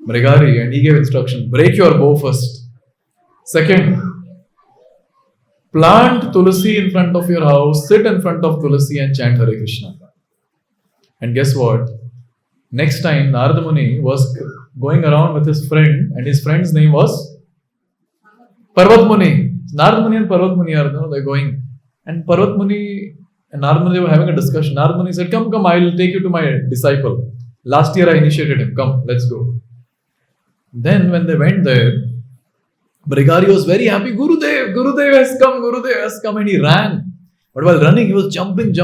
Mrigari and he gave instruction. Break your bow first. Second, plant Tulasi in front of your house, sit in front of Tulasi and chant Hare Krishna. And guess what? Next time, Narada Muni was going around with his friend and his friend's name was Parvat Muni. Narada Muni and Parvat Muni are they're going. And Parvat Muni and Narada Muni were having a discussion. Narada Muni said, come, I will take you to my disciple. Last year I initiated him. Come, let's go. Then when they went there, Mrigari was very happy. Gurudev has come and he ran. But while running, he was jumping.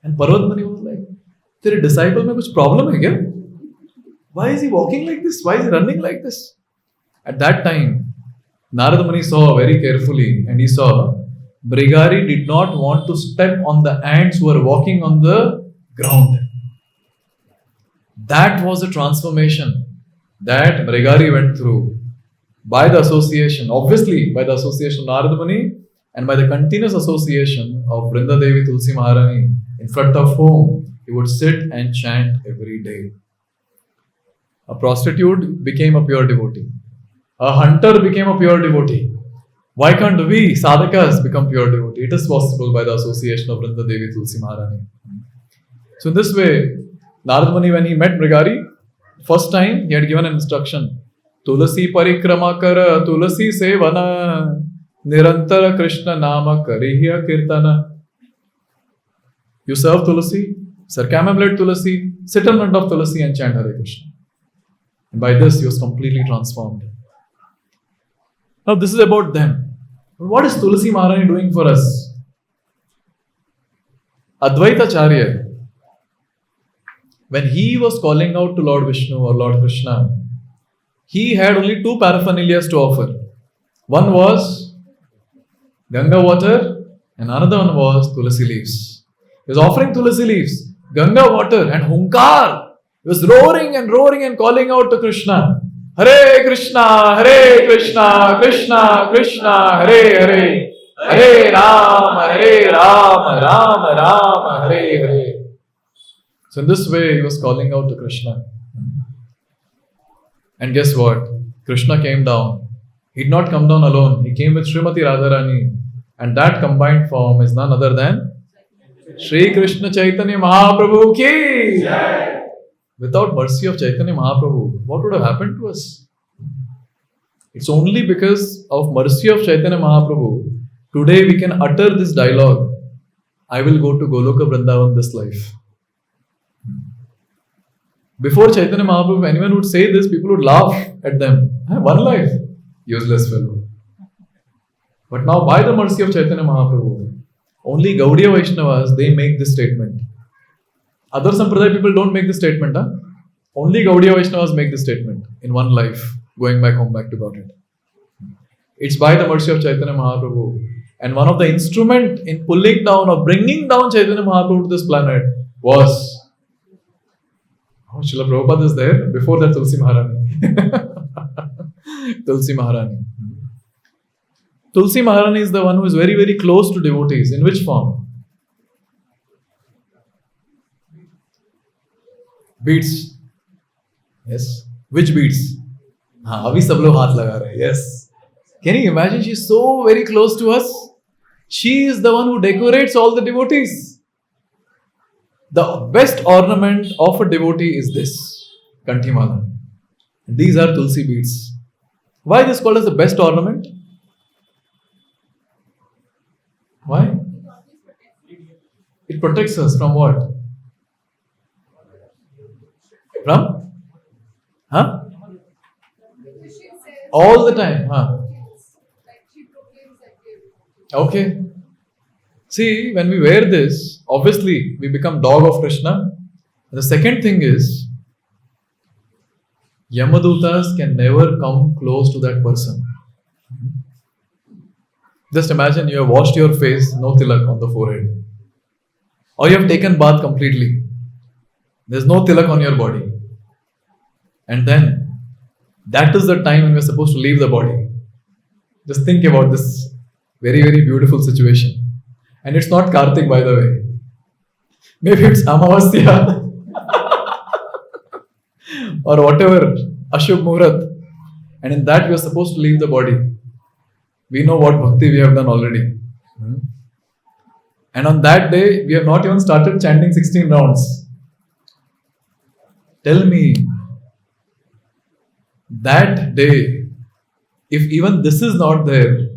And Parvat Muni was like, तेरे disciple में कुछ problem है क्या? Why is he walking like this? Why is he running like this? At that time, Narada Muni saw very carefully and he saw Mrigari did not want to step on the ants who were walking on the ground. That was a transformation that Mrigari went through by the association, obviously by the association of Narada Muni and by the continuous association of Vrinda Devi Tulsi Maharani, in front of whom he would sit and chant every day. A prostitute became a pure devotee. A hunter became a pure devotee. Why can't we, sadhakas, become pure devotee? It is possible by the association of Vrinda Devi Tulsi Maharani. So in this way, Narada Muni, when he met Mrigari, first time he had given an instruction. Tulasi parikrama kara, tulasi sevana, nirantara Krishna nama karihya kirtana. You serve Tulasi, circumambulate Tulasi, sit in front of Tulasi and chant Hare Krishna. And by this he was completely transformed. Now this is about them. But what is Tulasi Maharani doing for us? Advaitacharya, when he was calling out to Lord Vishnu or Lord Krishna, he had only 2 paraphernalias to offer. One was Ganga water and another one was Tulasi leaves. He was offering Tulasi leaves, Ganga water and hunkar. He was roaring and calling out to Krishna. Hare Krishna, Krishna Krishna, Hare Hare, Hare Rama, Rama Rama, Hare Hare. So in this way he was calling out to Krishna. And guess what? Krishna came down. He did not come down alone. He came with Srimati Radharani. And that combined form is none other than Shri Krishna Chaitanya Mahaprabhu ki. Without mercy of Chaitanya Mahaprabhu, what would have happened to us? It's only because of mercy of Chaitanya Mahaprabhu, today we can utter this dialogue. I will go to Goloka Vrindavan this life. Before Chaitanya Mahaprabhu, if anyone would say this, people would laugh at them. One life, useless fellow. But now by the mercy of Chaitanya Mahaprabhu, only Gaudiya Vaishnavas, they make this statement. Other Sampradaya people don't make this statement. Only Gaudiya Vaishnavas make this statement in one life, going back home, back to Godhead. It's by the mercy of Chaitanya Mahaprabhu. And one of the instrument in pulling down or bringing down Chaitanya Mahaprabhu to this planet was Srila Prabhupada is there. Before that, Tulsi Maharani. Tulsi Maharani. Tulsi Maharani is the one who is very, very close to devotees. In which form? Beads. Yes. Which beads? Abhi sab log haath laga rahe. Yes. Can you imagine? She is so very close to us. She is the one who decorates all the devotees. The best ornament of a devotee is this, Kanthimala. These are Tulsi beads. Why this called as the best ornament? Why? It protects us from what? From? Huh? Because she says All the time. Huh? like she proclaims that way. Okay. See, when we wear this, obviously we become dog of Krishna. And the second thing is, Yamadutas can never come close to that person. Just imagine you have washed your face, no tilak on the forehead. Or you have taken bath completely. There's no tilak on your body. And then, that is the time when we're supposed to leave the body. Just think about this very, very beautiful situation. And it's not Kartik, by the way. Maybe it's Amavasya or whatever, Ashub Muhurat. And in that we are supposed to leave the body. We know what bhakti we have done already. And on that day, we have not even started chanting 16 rounds. Tell me, that day, if even this is not there,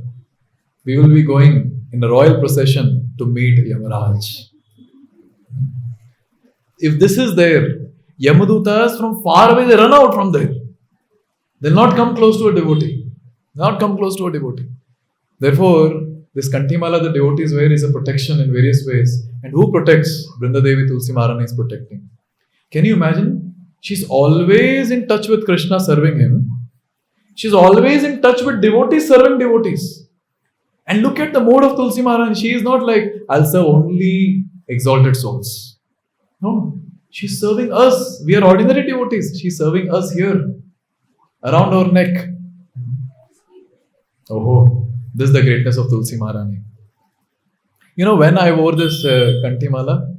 we will be going in a royal procession to meet Yamaraj. If this is there, Yamadutas from far away, they run out from there. They'll not come close to a devotee. Not come close to a devotee. Therefore, this Kanthimala the devotees wear is a protection in various ways. And who protects? Vrinda Devi Tulsi Maharani is protecting. Can you imagine? She's always in touch with Krishna serving him. She's always in touch with devotees serving devotees. And look at the mode of Tulsi Maharani. She is not like, I'll serve only exalted souls. No. She's serving us. We are ordinary devotees. She's serving us here. Around our neck. Oh, this is the greatness of Tulsi Maharani. You know, when I wore this Kanthimala,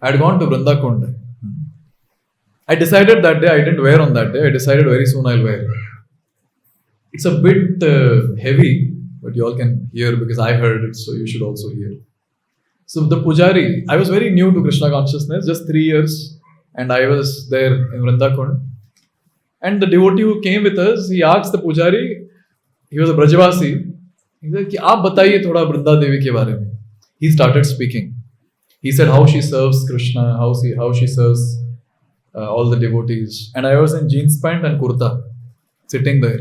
I had gone to Vrindakund. I decided that day, I didn't wear on that day. I decided very soon I'll wear. It's a bit heavy, but you all can hear because I heard it, so you should also hear. So the pujari, I was very new to Krishna consciousness, just 3 years, and I was there in Vrindakund. And the devotee who came with us, he asked the pujari, he was a Brajavasi, he said, कि आप बताइए थोड़ा वृंदा देवी के बारे में. He started speaking. He said how she serves Krishna, how she serves all the devotees. And I was in jeans pant and kurta, sitting there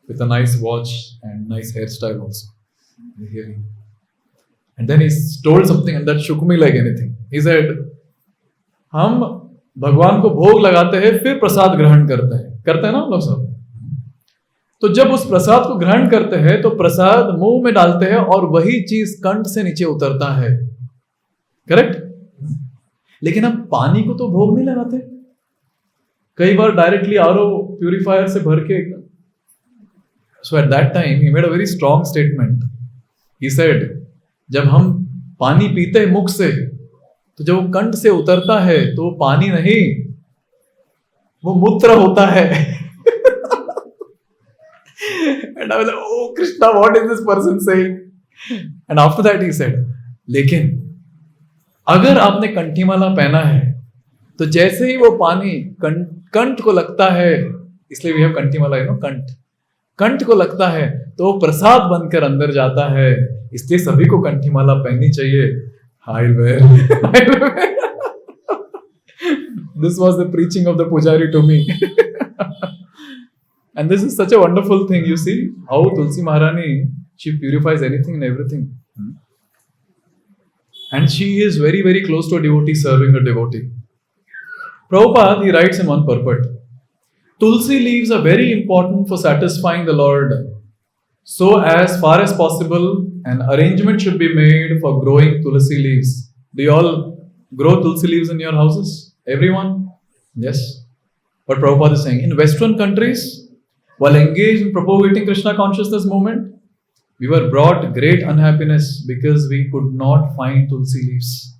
with a nice watch and nice hairstyle also. And then he told something and that shook me like anything. He said, हम भगवान को भोग लगाते हैं फिर प्रसाद ग्रहण करते हैं ना हम लोग सब. तो जब उस प्रसाद को ग्रहण करते हैं तो प्रसाद मुंह में डालते हैं और वही चीज कंठ से नीचे उतरता है. करेक्ट? लेकिन हम पानी को तो भोग नहीं लगाते. कई बार डायरेक्टली आरओ प्यूरिफायर से भर के. So at that time he made a very strong statement. He said, जब हम पानी पीते हैं मुख से तो जब वो कंठ से उतरता है तो वो पानी नहीं, वो मूत्र होता है. And I was like, oh Krishna, what is this person saying? And after that he said, लेकिन अगर आपने कंठीमाला पहना है तो जैसे ही वो पानी कंठ को लगता है, इसलिए we have कंठीमाला, you know, कंठ को लगता है तो वो प्रसाद बनकर अंदर जाता है. इसलिए सभी को कंठीमाला पहननी चाहिए. I'll wear. This was the preaching of the pujari to me. And this is such a wonderful thing. You see how Tulsi Maharani, she purifies anything and everything. And she is very, very close to a devotee serving a devotee. Prabhupada, he writes in one purport, Tulsi leaves are very important for satisfying the Lord. So as far as possible, an arrangement should be made for growing Tulsi leaves. Do you all grow Tulsi leaves in your houses? Everyone? Yes. What Prabhupada is saying, in Western countries, while engaged in propagating Krishna consciousness movement, we were brought great unhappiness because we could not find Tulsi leaves.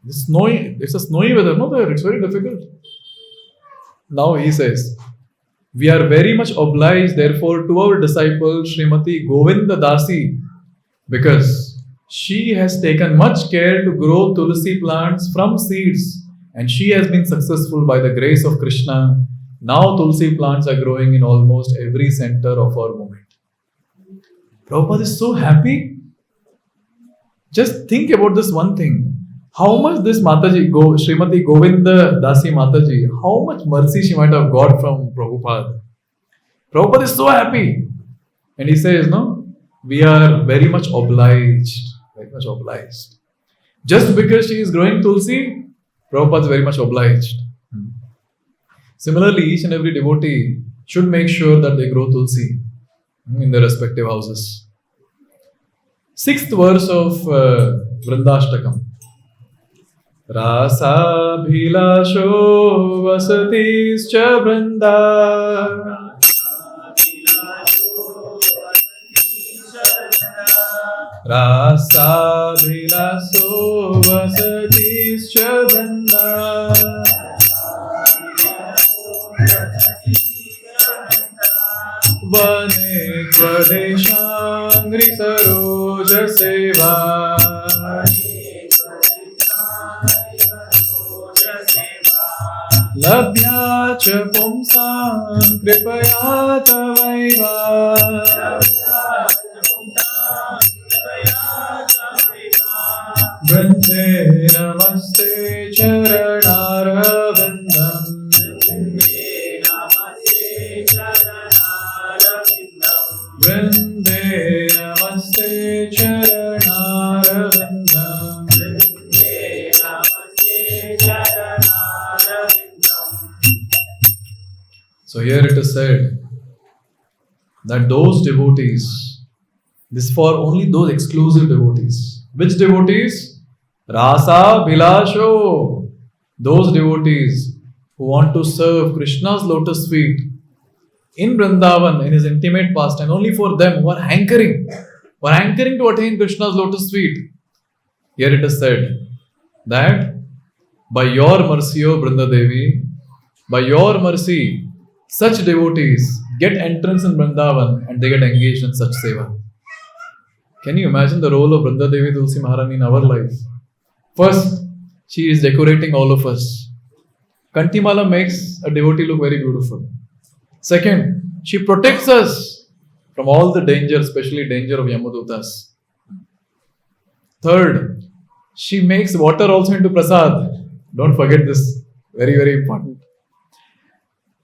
It's a snowy weather, no there, it's very difficult. Now he says, we are very much obliged therefore to our disciple Srimati Govinda Dasi because she has taken much care to grow Tulasi plants from seeds, and she has been successful by the grace of Krishna. Now Tulasi plants are growing in almost every center of our movement. Prabhupada is so happy. Just think about this one thing. How much this Mataji, Srimati Govinda Dasi Mataji, how much mercy she might have got from Prabhupada. Prabhupada is so happy. And he says, no, we are very much obliged. Very much obliged. Just because she is growing Tulsi, Prabhupada is very much obliged. Similarly, each and every devotee should make sure that they grow Tulsi in their respective houses. 6th verse of Vrindashtakam. Rasabhilasho vasatischa vrinda. Rasabhilasho vasatischa vrinda. Vane tvadīśāńghri-saroja-sevā. Labhya cha pumsam kripaya tavaiva. Vrinde namaste charan-āravindam. Vrinde namaste charan-āravindam. So here it is said that those devotees, this is for only those exclusive devotees. Which devotees? Rasa Bhilasho. Those devotees who want to serve Krishna's lotus feet in Vrindavan, in his intimate pastime, only for them who are hankering to attain Krishna's lotus feet. Here it is said that by your mercy, O Vrinda Devi, by your mercy, such devotees get entrance in Vrindavan and they get engaged in such seva. Can you imagine the role of Vrinda Devi Tulsi Maharani in our life? First, she is decorating all of us. Kantimala makes a devotee look very beautiful. Second, she protects us from all the danger, especially danger of Yamadutas. Third, she makes water also into prasad. Don't forget this. Very, very important.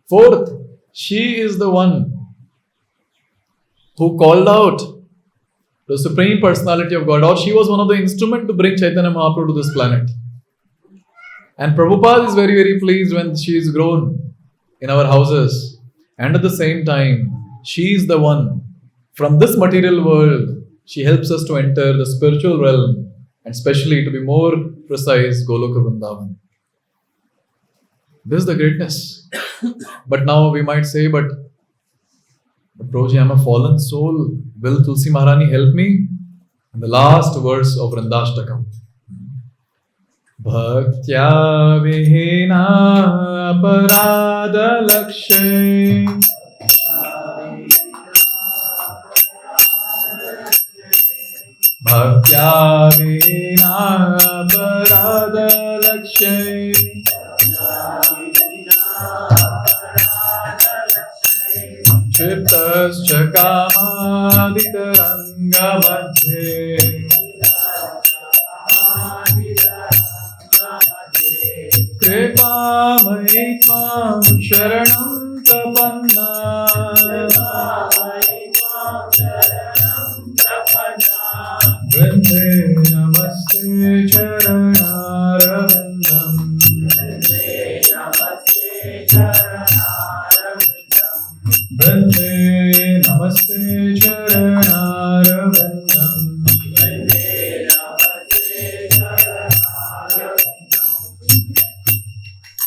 Fourth, she is the one who called out the Supreme Personality of God, or she was one of the instruments to bring Chaitanya Mahaprabhu to this planet. And Prabhupada is very, very pleased when she is grown in our houses. And at the same time, she is the one from this material world. She helps us to enter the spiritual realm, and especially, to be more precise, Goloka Vrindavan. This is the greatness. But now we might say, but Prabhuji, I am a fallen soul. Will Tulsi Maharani help me? And the last verse of Vrindashtakam. Bhaktya vihina aparada lakshe. Bhaktya vihina aparada lakshe. Kshiptascha kāmādi-taranga-madhye. Kripāmayi tvam sharanam tapanna. Vrinde namaste charan-āravindam. Vrinde namaste charan-āravindam.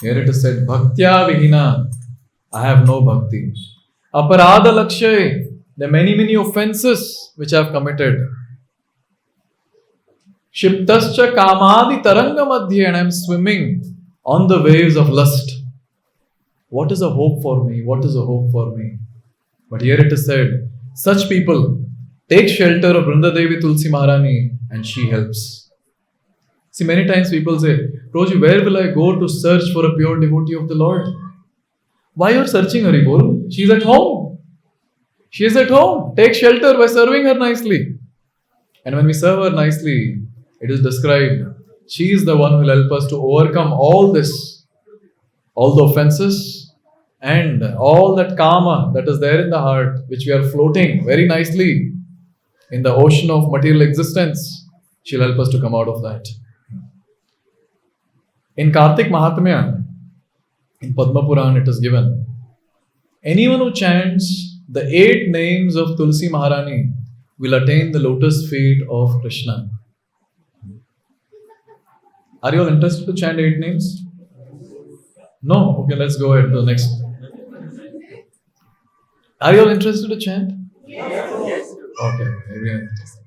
Here it is said, Bhaktya vihina, I have no bhakti. Aparada lakshay, there are many, many offenses which I have committed. Kshiptascha kāmādi-taranga-madhye, and I am swimming on the waves of lust. What is a hope for me? What is a hope for me? But here it is said, such people, Take shelter of Vrinda Devi Tulsi Maharani and she helps. See, many times people say, Roji, where will I go to search for a pure devotee of the Lord? Why are you searching, Haribol? She is at home. She is at home. Take shelter by serving her nicely. And when we serve her nicely, it is described, she is the one who will help us to overcome all this, all the offenses and all that karma that is there in the heart, which we are floating very nicely in the ocean of material existence. She will help us to come out of that. In Kartik Mahatmya, in Padma Puran, it is given, anyone who chants the 8 names of Tulsi Maharani will attain the lotus feet of Krishna. Are you all interested to chant 8 names? No? Okay, let's go ahead to the next. Are you all interested to chant? Yes. Okay, everyone interested.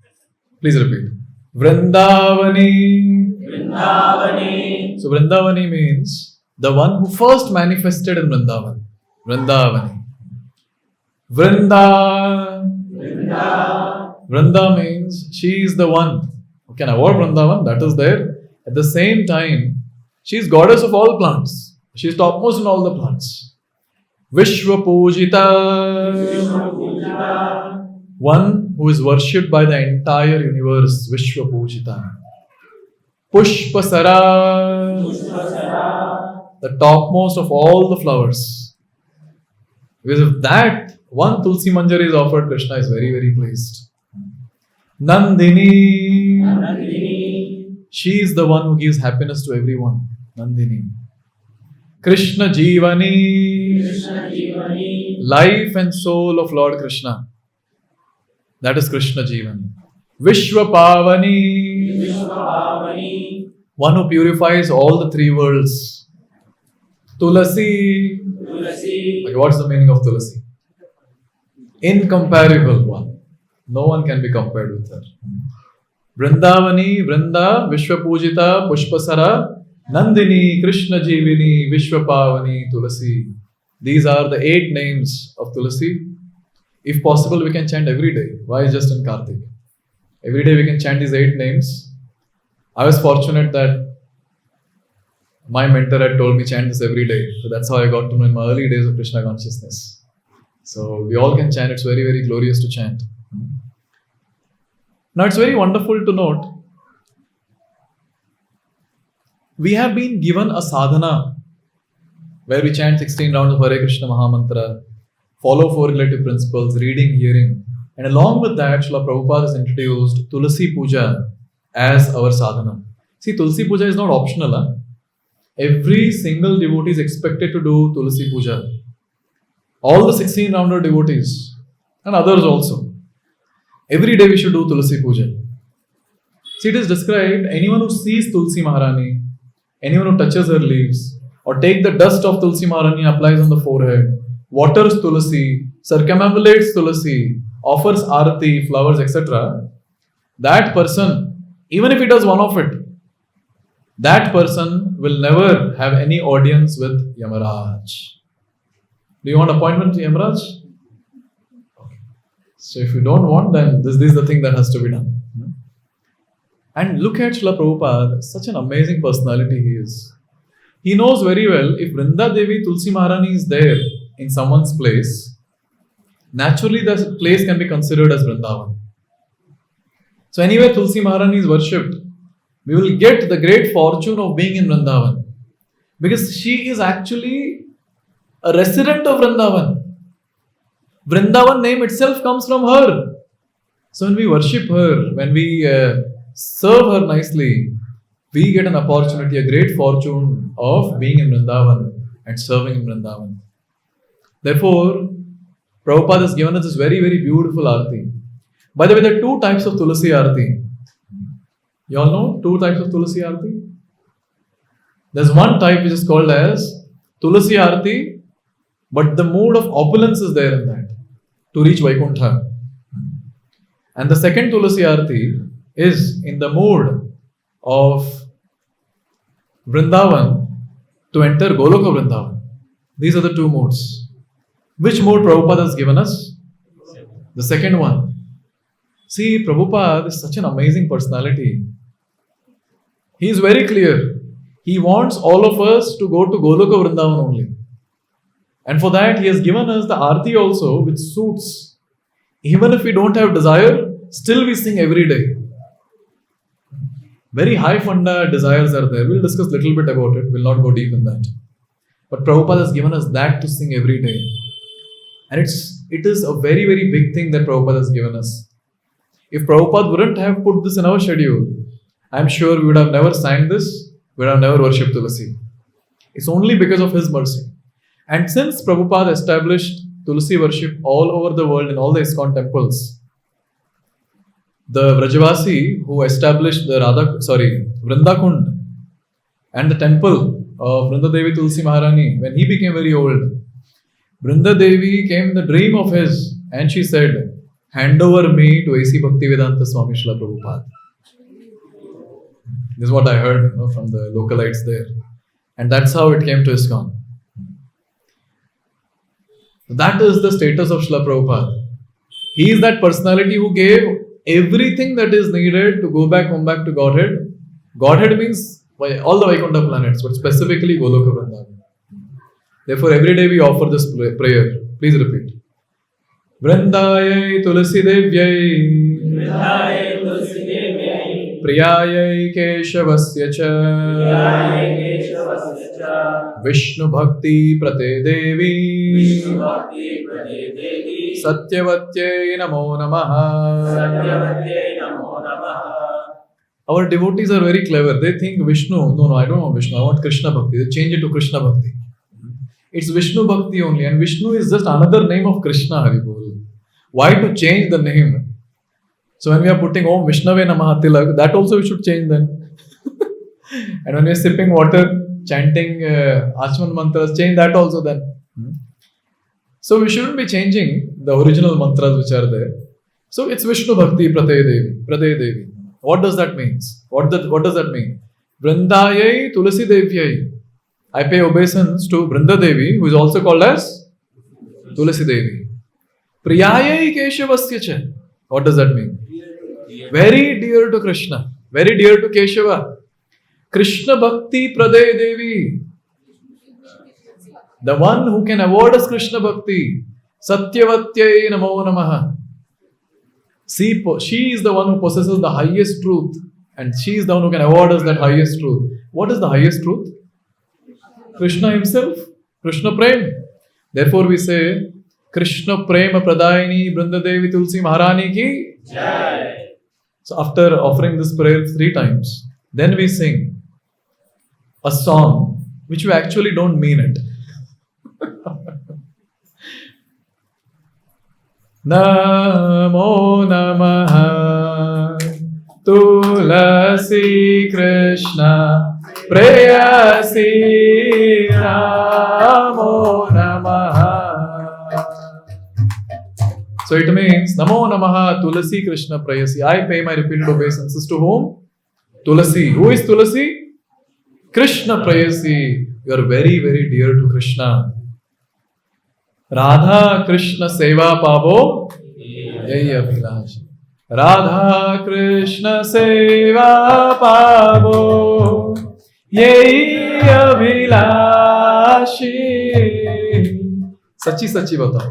Please repeat. Vrindavani. Vrindavani. So Vrindavani means the one who first manifested in Vrindavan. Vrindavani. Vrinda. Vrinda. Vrinda means she is the one who can avoid Vrindavan, that is there. At the same time, she is goddess of all plants. She is topmost in all the plants. Vishwa Pujita. One who is worshipped by the entire universe. Vishwa Pujita. Pushpasara. The topmost of all the flowers. Because if that one Tulsi Manjari is offered, Krishna is very, very pleased. Nandini. She is the one who gives happiness to everyone. Nandini. Krishna Jivani. Life and soul of Lord Krishna. That is Krishna Jivani. Vishwa Pavani. One who purifies all the 3 worlds. Tulasi. Okay, what's the meaning of Tulasi? Incomparable one. No one can be compared with her. Vrindavani, Vrinda, Vishwa Pujita, Pushpasara, Nandini, Krishna Jivini, Vishwapavani, Tulasi. These are the 8 names of Tulasi. If possible, we can chant every day. Why just in Kartik? Every day we can chant these 8 names. I was fortunate that my mentor had told me chant this every day. So that's how I got to know in my early days of Krishna consciousness. So we all can chant. It's very, very glorious to chant. Now it's very wonderful to note, we have been given a sadhana where we chant 16 rounds of Hare Krishna Mahamantra, follow 4 relative principles, reading, hearing, and along with that, Srila Prabhupada has introduced Tulasi Puja as our sadhana. See, Tulasi Puja is not optional. Every single devotee is expected to do Tulasi Puja. All the 16 rounder devotees and others also. Every day we should do Tulasi Puja. See, it is described, anyone who sees Tulsi Maharani, anyone who touches her leaves, or take the dust of Tulsi Maharani, applies on the forehead, waters Tulasi, circumambulates Tulasi, offers arati, flowers, etc. That person, even if he does one of it, that person will never have any audience with Yamaraj. Do you want appointment to Yamaraj? So if you don't want, then this is the thing that has to be done. And look at Srila Prabhupada, such an amazing personality he is. He knows very well, if Vrinda Devi Tulsi Maharani is there in someone's place, naturally the place can be considered as Vrindavan. So anywhere Tulsi Maharani is worshipped, we will get the great fortune of being in Vrindavan. Because she is actually a resident of Vrindavan. Vrindavan name itself comes from her. So when we worship her, when we serve her nicely, we get an opportunity, a great fortune of being in Vrindavan and serving in Vrindavan. Therefore, Prabhupada has given us this very, very beautiful arati. By the way, there are 2 types of Tulasi arati. You all know 2 types of Tulasi arati? There's one type which is called as Tulasi arati, but the mood of opulence is there in that, to reach Vaikuntha. And the second Tulasi arati is in the mood of Vrindavan to enter Goloka Vrindavan. These are the 2 modes. Which mode Prabhupada has given us? The second one. See, Prabhupada is such an amazing personality. He is very clear. He wants all of us to go to Goloka Vrindavan only. And for that, he has given us the Aarti also, which suits. Even if we don't have desire, still we sing every day. Very high funda desires are there. We'll discuss a little bit about it. We'll not go deep in that. But Prabhupada has given us that to sing every day. And it is a very, very big thing that Prabhupada has given us. If Prabhupada wouldn't have put this in our schedule, I'm sure we would have never sang this, we would have never worshipped Tulasi. It's only because of his mercy. And since Prabhupada established Tulasi worship all over the world in all the ISKCON temples, the Vrajavasi who established the Vrindakund and the temple of Vrinda Devi Tulsi Maharani, when he became very old, Vrinda Devi came in the dream of his and she said, hand over me to A.C. Bhaktivedanta Swami Srila Prabhupada. This is what I heard from the localites there. And that's how it came to ISKCON. That is the status of Srila Prabhupada. He is that personality who gave everything that is needed to go back, home back to Godhead. Godhead means all the Vaikuntha planets, but specifically Goloka Vrindavan. Therefore, every day we offer this prayer. Please repeat. Vrindayai Tulasi Devyai Priyayai Keshavasya Cha Vishnu Bhakti Prate Devi Satyavatyai Namo Namaha. Our devotees are very clever. They think Vishnu. No, I don't want Vishnu. I want Krishna Bhakti. They change it to Krishna Bhakti. It's Vishnu Bhakti only. And Vishnu is just another name of Krishna, Haribol. Why to change the name? So when we are putting Om Vishnave Namaha Tilak, that also we should change then. And when we are sipping water, chanting Achman mantras, change that also then. So we shouldn't be changing the original mantras which are there. So it's Vishnu Bhakti Prate Devi. What does that mean? What does that mean? Vrindayai Tulasi Devyai. I pay obeisance to Vrinda Devi, who is also called as Tulasi Devi. Priyayai Keshavasya Cha. What does that mean? Very dear to Krishna. Very dear to Keshava. Krishna Bhakti Prade Devi. The one who can award us Krishna Bhakti. Satyavatyai Namo Namaha. She is the one who possesses the highest truth. And she is the one who can award us that highest truth. What is the highest truth? Krishna himself. Krishna Prem. Therefore we say, Krishna Prema Pradayini Vrinda Devi Tulsi Maharani ki Jai. So after offering this prayer 3 times, then we sing a song which we actually don't mean it. Namo Namaha Tulasi Krishna Preyasi Namo Namaha. So it means Namo Namaha Tulasi Krishna Prayasi. I pay my repeated obeisances to whom? Tulasi. Who is Tulasi? Krishna Prayasi. You are very, very dear to Krishna. Radha Krishna Seva Pavo Yai Abhilashi. Radha Krishna Seva Pavo Yai Abhilashi. सच्ची सच्ची बताओ,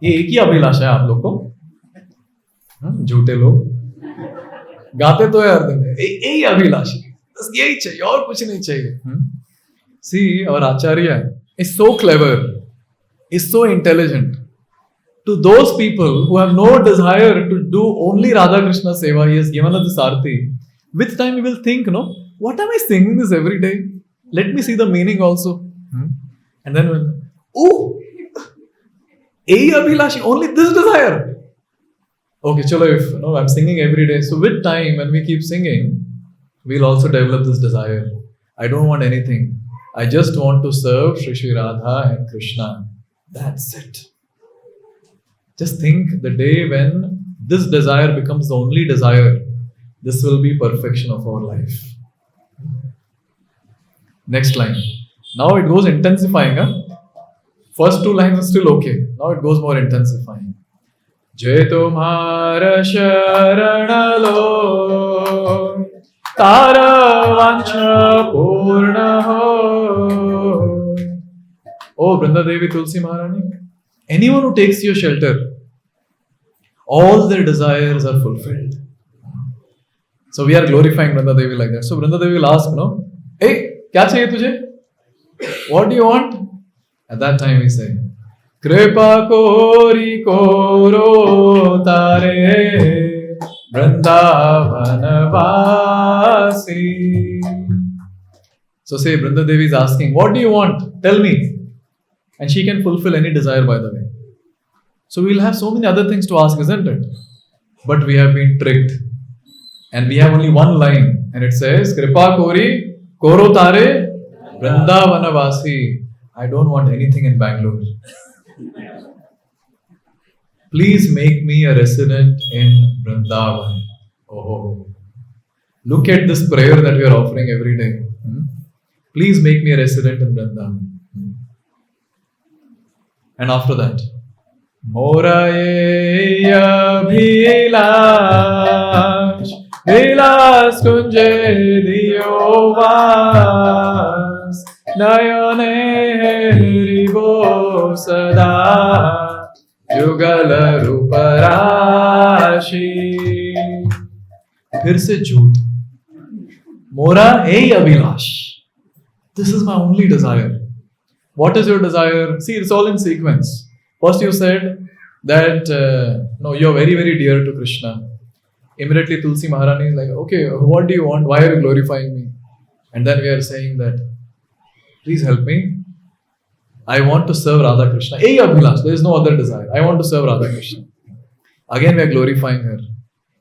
ये एक ही अभिलाषा है आप लोग को? झूठे लोग गाते तो है हर दिन, यही अभिलाषा, बस यही चाहिए और कुछ नहीं चाहिए. See, our Acharya is so clever, is so intelligent. To those people who have no desire to do only Radha Krishna Seva, he has given us this Aarti. With time we will think, no, what am I singing this every day? Let me see the meaning also. And then we'll, oh, Abhilashi, only this desire. Okay, chalo, if I'm singing every day. So with time, when we keep singing, we'll also develop this desire. I don't want anything. I just want to serve Shri Radha and Krishna. That's it. Just think the day when this desire becomes the only desire, this will be perfection of our life. Next line. Now it goes intensifying. First 2 lines are still okay. Now it goes more intensifying. जय तुम्हारा शरण लो, तारा वांछा पूर्ण हो. Oh, Vrinda Devi Tulsi Maharani, anyone who takes your shelter, all their desires are fulfilled. So we are glorifying Vrinda Devi like that. So Vrinda Devi will ask, no, hey, kya chahiye tujhe? What do you want? At that time we say, Kripa kori koro tare Vrindavanavasi. So say Vrinda Devi is asking, what do you want? Tell me. And she can fulfill any desire, by the way. So we'll have so many other things to ask, isn't it? But we have been tricked. And we have only one line. And it says, Kripa kori koro tare Vrindavanavasi. I don't want anything in Bangalore. Please make me a resident in Vrindavan. Oh, look at this prayer that we are offering every day. Please make me a resident in Vrindavan. And after that, Morayeya bhilash, vilas kunje diyovas, nayane hribo sada, yugala ruparashi. फिर से झूठ. Mora ei abhilash. This is my only desire. What is your desire? See, it's all in sequence. First you said that, no, you're very, very dear to Krishna. Immediately Tulsi Maharani is like, okay, what do you want? Why are you glorifying me? And then we are saying that, please help me. I want to serve Radha Krishna. Ei abhilash, there is no other desire. I want to serve Radha Krishna. Again we are glorifying her.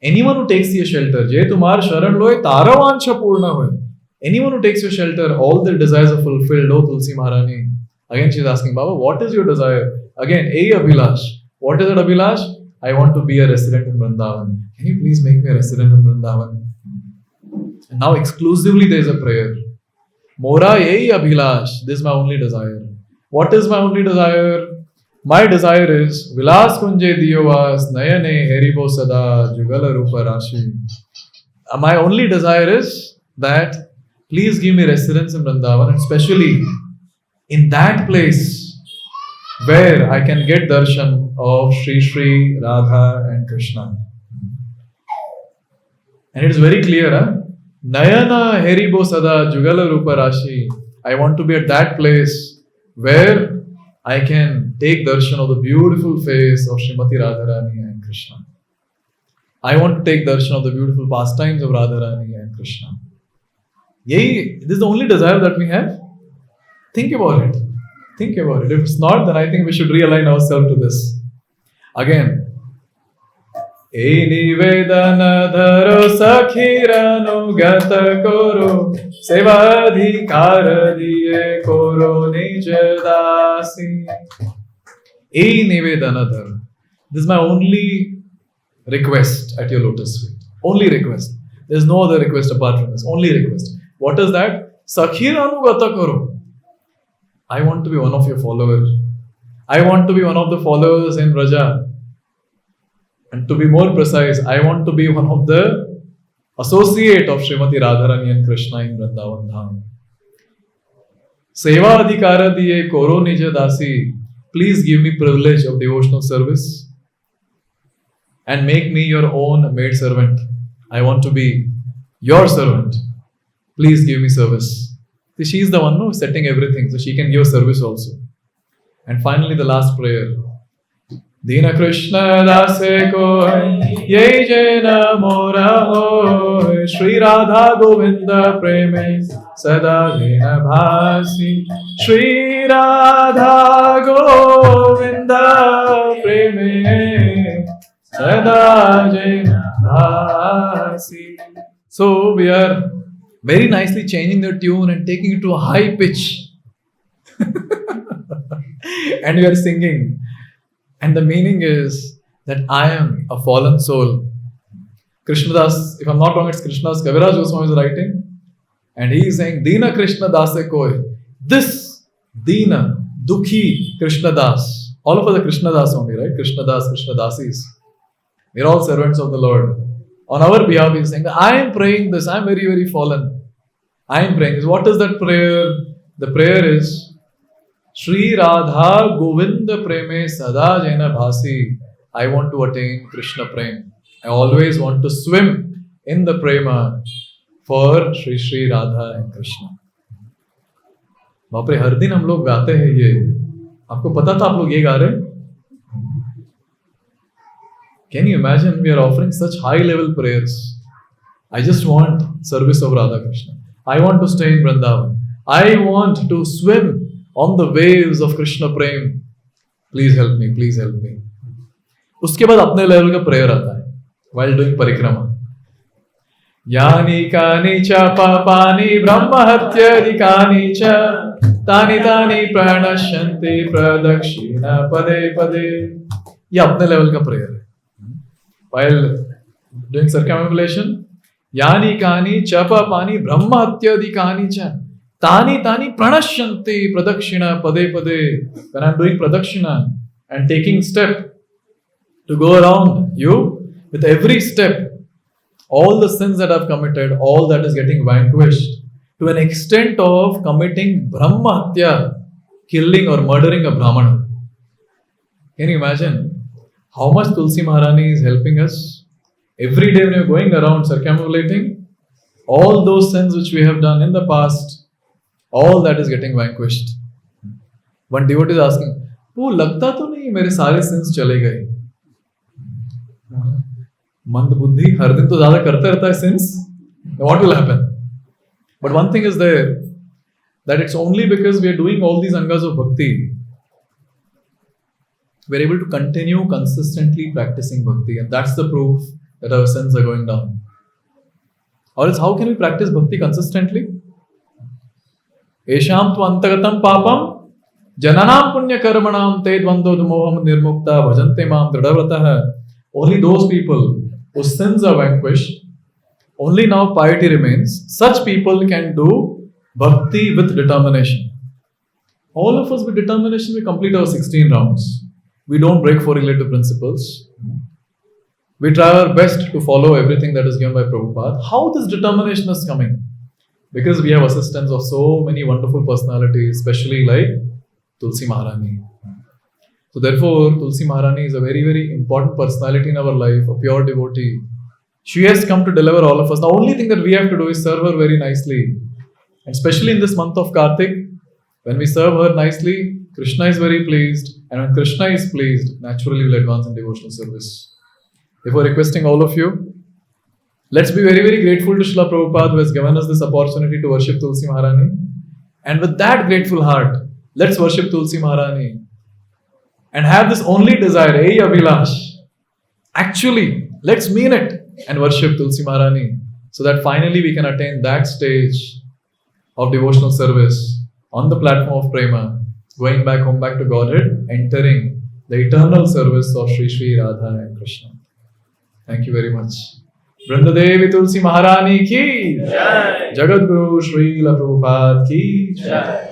Anyone who takes your shelter, Jai tumhar sharan loye tara vancha purna hoye. Anyone who takes your shelter, all their desires are fulfilled. Oh, Tulsi Maharani. Again, she is asking, Baba, what is your desire? Again, Ei Abhilash. What is it, Abhilash? I want to be a resident in Vrindavan. Can you please make me a resident in Vrindavan? And now, exclusively, there is a prayer. Mora Ei Abhilash. This is my only desire. What is my only desire? My desire is Vilas Kunje Diyovas Nayane Heribo Sada Jugala Rupa Rashi. My only desire is that please give me residence in Vrindavan, and especially in that place where I can get darshan of Shri Radha and Krishna. And it is very clear, Nayana Heribo Sada Jugala Rupa Rashi. I want to be at that place where I can take darshan of the beautiful face of Srimati Radharani and Krishna. I want to take darshan of the beautiful pastimes of Radharani and Krishna. Yay, this is the only desire that we have. Think about it. Think about it. If it's not, then I think we should realign ourselves to this. Again. E nivedana dharo sakhiranu gata koro, sevadhikara diye koro nijadasi. E nivedana dharo. This is my only request at your lotus feet. Only request. There is no other request apart from this. Only request. What is that? Sakhiranu gata koro. I want to be one of your followers. I want to be one of the followers in Raja. And to be more precise, I want to be one of the associate of Srimati Radharani and Krishna in Vrindavan Dham. Seva adhikara diye koro nija dasi. Please give me privilege of devotional service and make me your own maid servant. I want to be your servant. Please give me service. See, she is the one who is setting everything, so she can give service also. And finally, the last prayer. Dina Krishna dase koi, ye jena mora hoy, Shri Radha Govinda preme sada jena bhasi. Shri Radha Govinda preme sada jena bhasi. So we are very nicely changing the tune and taking it to a high pitch. And we are singing. And the meaning is that I am a fallen soul. Krishnadas, if I'm not wrong, it's Krishnadas Kaviraj Goswami is writing. And he is saying, Dina Krishna Dase Koi. This Dina, Dukhi Krishnadas. All of us are Krishnadas only, right? Krishnadas, Krishnadasis. We're all servants of the Lord. On our behalf, He's saying, I am praying this. I am very, very fallen. I am praying this. What is that prayer? The prayer is, Shri Radha Govinda Preme Sada Jaina Bhasi. I want to attain Krishna Prem. I always want to swim in the prema for Shri Shri Radha and Krishna. बाप रे, हर दिन हम लोग गाते हैं ये. आपको पता था आप लोग ये गा रहे हैं? Can you imagine? We are offering such high level prayers. I just want service of Radha Krishna. I want to stay in Vrindavan. I want to swim on the waves of Krishna Prem. Please help me, please help me. उसके बाद अपने level का prayer आता है while doing परिक्रमा. यानी कानी च पापानि ब्रह्महत्याधिकानि च तानि तानि प्रणश्यन्ति प्रदक्षिण पदे पदे. ये अपने लेवल का प्रेयर है. While doing circumambulation, यानी कानी च पापानि ब्रह्महत्याधिकानि च तानि तानि प्रणश्यन्ति प्रदक्षिण पदे पदे. When I'm doing pradakshina and taking step to go around you, with every step, all the sins that I've committed, all that is getting vanquished to an extent of committing brahmahatya, killing or murdering a brahmana. Can you imagine how much Tulsi Maharani is helping us? Every day when you're going around circumambulating, all those sins which we have done in the past, all that is getting vanquished. One devotee is asking, वो लगता तो नहीं मेरे सारे sins चले गए. मंद बुद्धि हर दिन तो ज्यादा करते रहता है sins. What will happen? But one thing is there, that it's only because we are doing all these angas of bhakti, we are able to continue consistently practicing bhakti, and that's the proof that our sins are going down. Or else how can we practice bhakti consistently? Esham tu antagatam papam jananam punya karmanam te dvando dumoham nirmukta bhajante mam dridavratah. Only those people whose sins are vanquished, only now piety remains. Such people can do bhakti with determination. All of us with determination, we complete our 16 rounds. We don't break four relative principles. We try our best to follow everything that is given by Prabhupada. How this determination is coming? Because we have assistance of so many wonderful personalities, especially like Tulsi Maharani. So therefore, Tulsi Maharani is a very, very important personality in our life, a pure devotee. She has come to deliver all of us. The only thing that we have to do is serve her very nicely. And especially in this month of Kartik, when we serve her nicely, Krishna is very pleased. And when Krishna is pleased, naturally we'll advance in devotional service. Therefore, requesting all of you, let's be very, very grateful to Srila Prabhupada who has given us this opportunity to worship Tulsi Maharani. And with that grateful heart, let's worship Tulsi Maharani. And have this only desire, hey Abhilash, actually, let's mean it and worship Tulsi Maharani, so that finally we can attain that stage of devotional service on the platform of prema, going back home, back to Godhead, entering the eternal service of Shri Shri Radha and Krishna. Thank you very much. Vrinda Devi Tulsi Maharani ki Jai. Jagadguru Srila Prabhupada ki Jai.